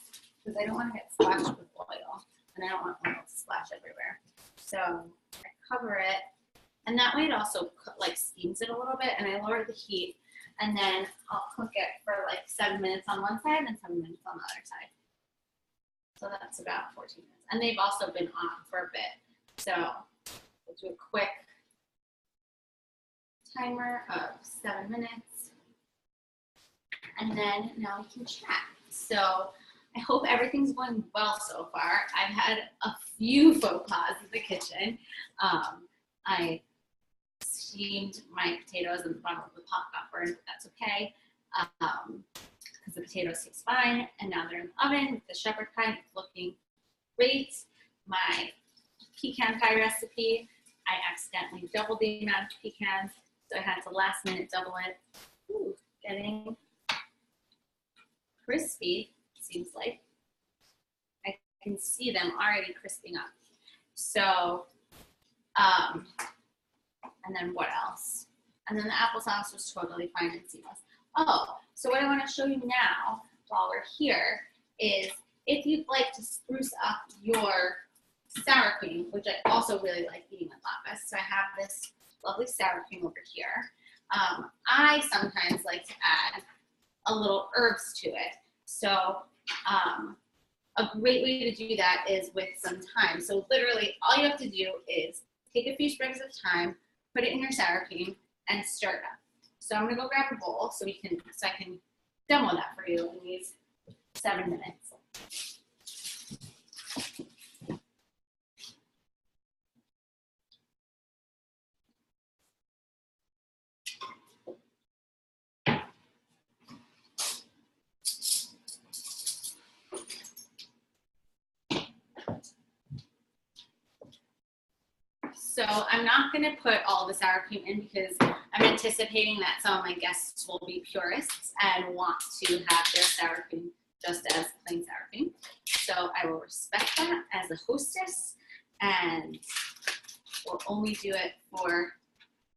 because I don't want to get splashed with oil. And I don't want oil to splash everywhere. So I cover it, and that way it also like steams it a little bit, and I lower the heat, and then I'll cook it for like 7 minutes on one side and 7 minutes on the other side. So that's about 14 minutes. And they've also been on for a bit. So we'll do a quick timer of 7 minutes. And then now we can chat. So I hope everything's going well so far. I've had a few faux pas in the kitchen. I steamed my potatoes and the bottom of the pot got burned, but that's okay. Because the potatoes taste fine. And now they're in the oven with the shepherd pie. It's looking great. My pecan pie recipe, I accidentally doubled the amount of pecans, so I had to last minute double it. Ooh, getting crispy, seems like. I can see them already crisping up. So, and then what else? And then the applesauce was totally fine and seamless. Oh, so what I want to show you now, while we're here, is if you'd like to spruce up your sour cream, which I also really like eating with latkes. So I have this lovely sour cream over here. I sometimes like to add a little herbs to it. So a great way to do that is with some thyme. So literally all you have to do is take a few sprigs of thyme, put it in your sour cream, and stir it up. So I'm gonna go grab a bowl so I can demo that for you in these 7 minutes. So I'm not going to put all the sour cream in because I'm anticipating that some of my guests will be purists and want to have their sour cream just as plain sour cream. So I will respect that as a hostess and will only do it for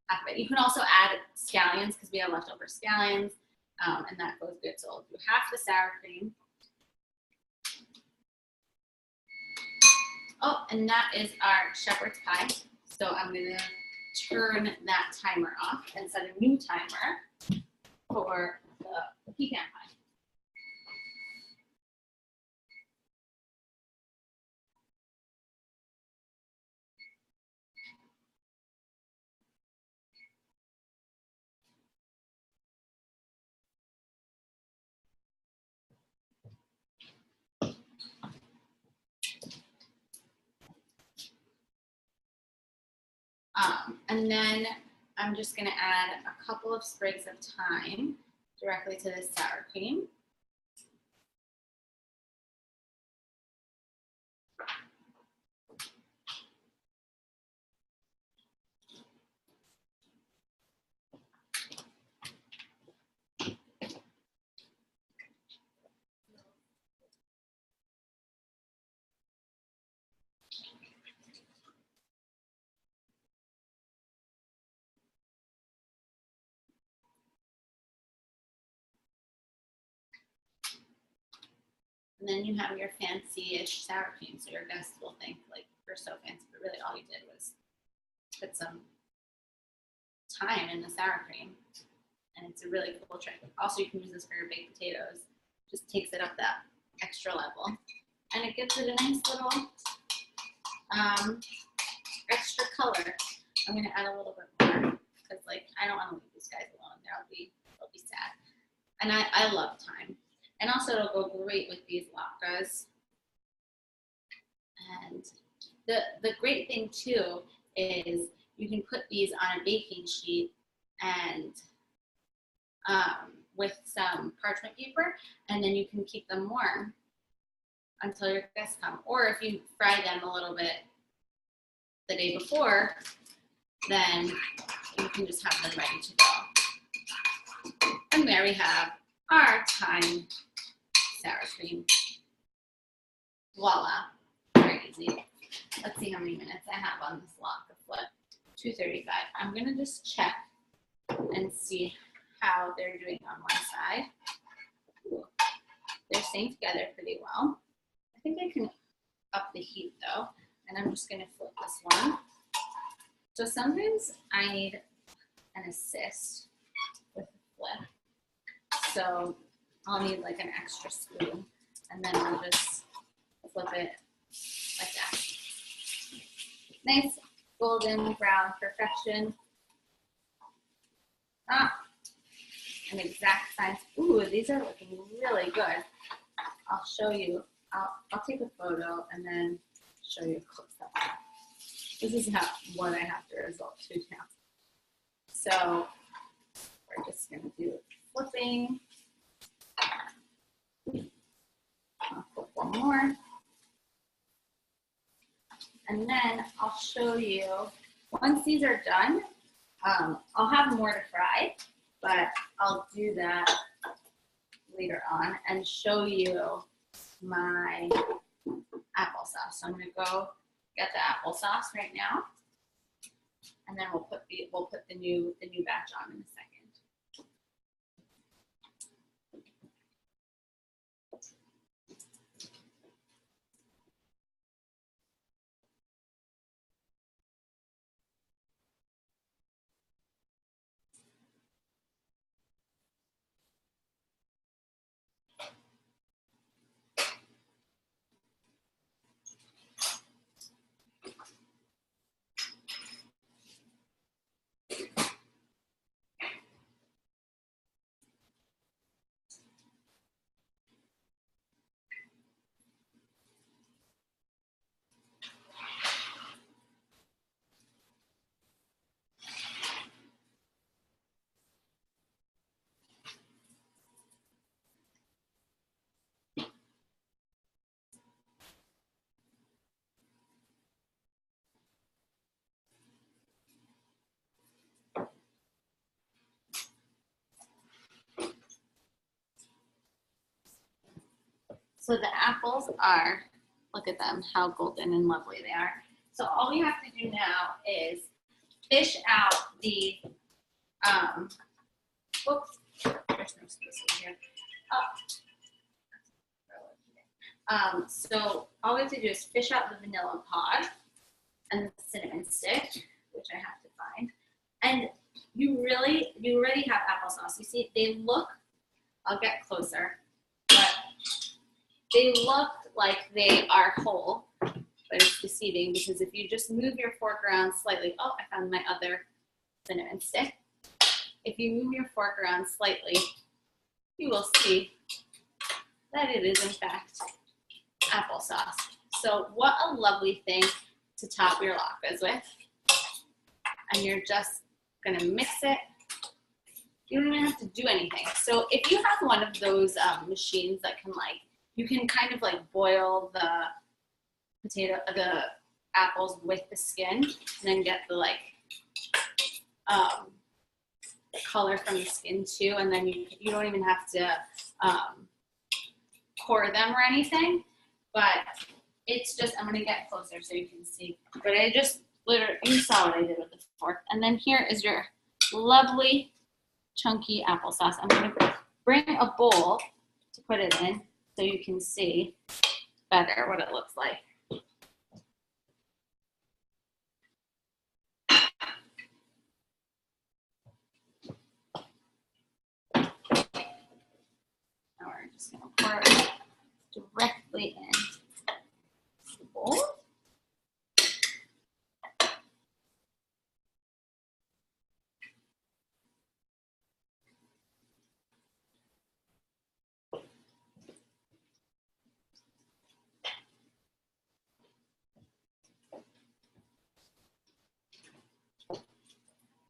half of it. You can also add scallions because we have leftover scallions and that goes good. So I'll do half the sour cream. Oh, and that is our shepherd's pie. So I'm going to turn that timer off and set a new timer for the pecan pie. And then I'm just going to add a couple of sprigs of thyme directly to the sour cream. And then you have your fancy-ish sour cream, so your guests will think like you're so fancy, but really all you did was put some thyme in the sour cream, and it's a really cool trick. Also, you can use this for your baked potatoes. Just takes it up that extra level, and it gives it a nice little extra color. I'm gonna add a little bit more because, like, I don't want to leave these guys alone. They'll be sad, and I love thyme. And also it'll go great with these latkes. And the great thing too is you can put these on a baking sheet and with some parchment paper, and then you can keep them warm until your guests come. Or if you fry them a little bit the day before, then you can just have them ready to go. And there we have our thyme sour cream. Voila, very easy. Let's see how many minutes I have on this lock of flip. 2:35. I'm gonna just check and see how they're doing on one side. Ooh, they're staying together pretty well. I think I can up the heat though, and I'm just gonna flip this one. So sometimes I need an assist with the flip. So I'll need like an extra spoon, and then I'll just flip it like that. Nice golden brown perfection. an exact science. Ooh, these are looking really good. I'll show you. I'll take a photo and then show you a close up. This is what I have to result to now. So we're just going to do flipping. I'll flip one more. And then I'll show you, once these are done, I'll have more to fry, but I'll do that later on and show you my applesauce. So I'm going to go get the applesauce right now, and then we'll put the new batch on in a second. So the apples are, look at them, how golden and lovely they are. So all we have to do now is fish out the, whoops, there's no space over here. So all we have to do is fish out the vanilla pod and the cinnamon stick, which I have to find. And you already have applesauce. You see, they look, I'll get closer, but they look like they are whole, but it's deceiving because if you just move your fork around slightly, oh, I found my other cinnamon stick. If you move your fork around slightly, you will see that it is in fact applesauce. So what a lovely thing to top your latkes with. And you're just gonna mix it. You don't even have to do anything. So if you have one of those machines that can you can kind of boil the apples with the skin and then get the color from the skin too. And then you don't even have to core them or anything, but it's just, I'm gonna get closer so you can see. But I just literally, you saw what I did with the fork. And then here is your lovely chunky applesauce. I'm gonna bring a bowl to put it in so you can see better what it looks like. Now we're just gonna pour it directly in the bowl.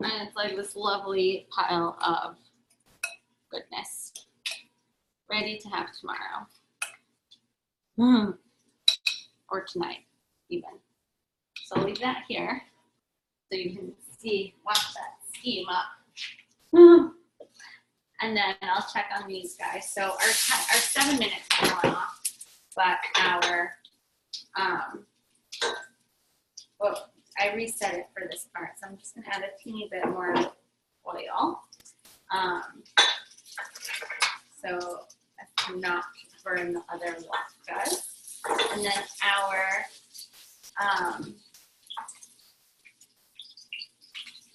And it's like this lovely pile of goodness, ready to have tomorrow. Or tonight, even. So I'll leave that here so you can see, watch that steam up. And then I'll check on these guys. So our 7 minutes are going off, but our, I reset it for this part, so I'm just gonna add a teeny bit more oil. So as to not burn the other latkes. And then our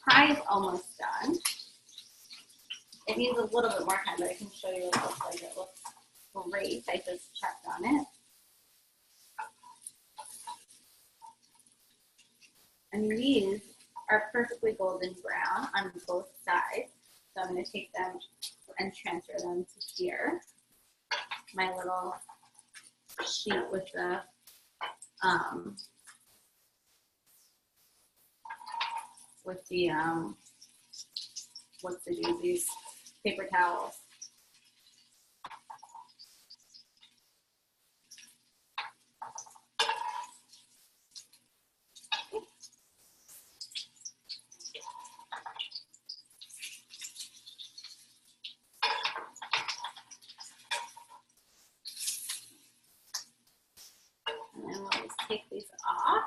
pie is almost done. It needs a little bit more time, but I can show you what it looks like. It looks great. I just checked on it. And these are perfectly golden brown on both sides. So I'm going to take them and transfer them to here. My little sheet with the what's the doozies? Paper towels. And then we'll just take these off.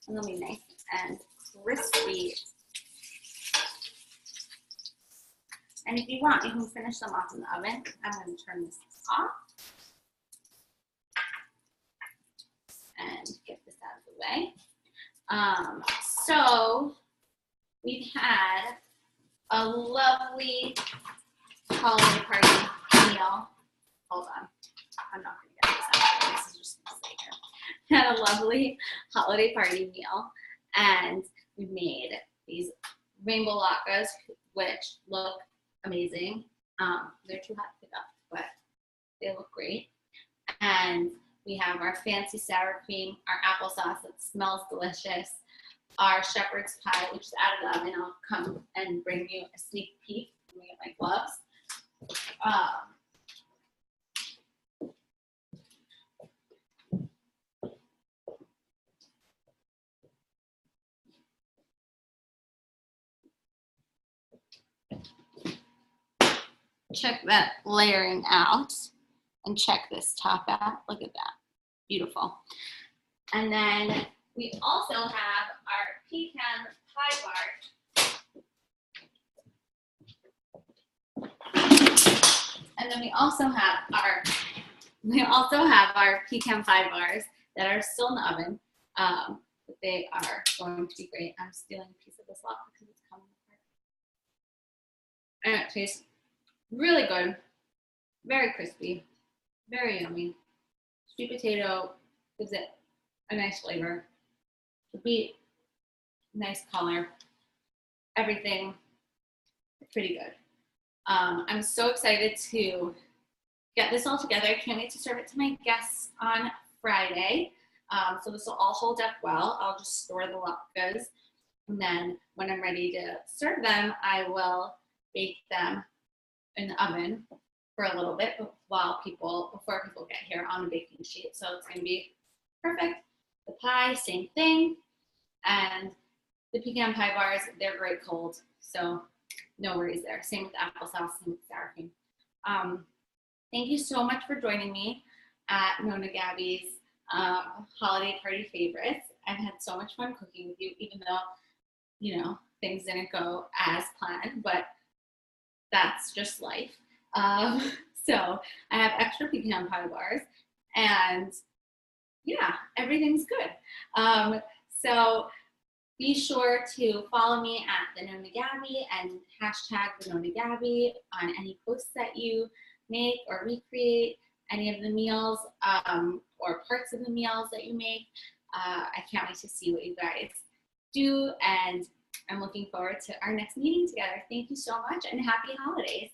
And they'll be nice and crispy. And if you want, you can finish them off in the oven. I'm going to turn this off and get this out of the way. So we've had a lovely holiday party meal. Hold on, I'm not going to get this out. This is just going to stay here. We had a lovely holiday party meal, and we made these rainbow latkes, which look amazing. They're too hot to pick up, but they look great. And we have our fancy sour cream, our applesauce that smells delicious, our shepherd's pie, which is out of the oven. I'll come and bring you a sneak peek when we get my gloves. Check that layering out and check this top out. Look at that. Beautiful. And then we also have our pecan pie bars. And then we also have our pecan pie bars that are still in the oven. But they are going to be great. I'm stealing a piece of this off because it's coming apart. And it tastes really good, very crispy, very yummy. Sweet potato gives it a nice flavor. The beet, nice color. Everything pretty good. I'm so excited to get this all together. Can't wait to serve it to my guests on Friday. So this will all hold up well. I'll just store the latkes, and then when I'm ready to serve them, I will bake them in the oven for a little bit before people get here on the baking sheet. So it's going to be perfect. The pie, same thing. And the pecan pie bars, they're great cold. So no worries there. Same with the applesauce and sour cream. Thank you so much for joining me at Nonna Gaby's holiday party favorites. I've had so much fun cooking with you, even though, you know, things didn't go as planned, but that's just life. So I have extra pecan pie bars, and yeah, everything's good. So be sure to follow me at the Nonna Gaby and hashtag the Nonna Gaby on any posts that you make or recreate, any of the meals or parts of the meals that you make. I can't wait to see what you guys do, and I'm looking forward to our next meeting together. Thank you so much, and happy holidays.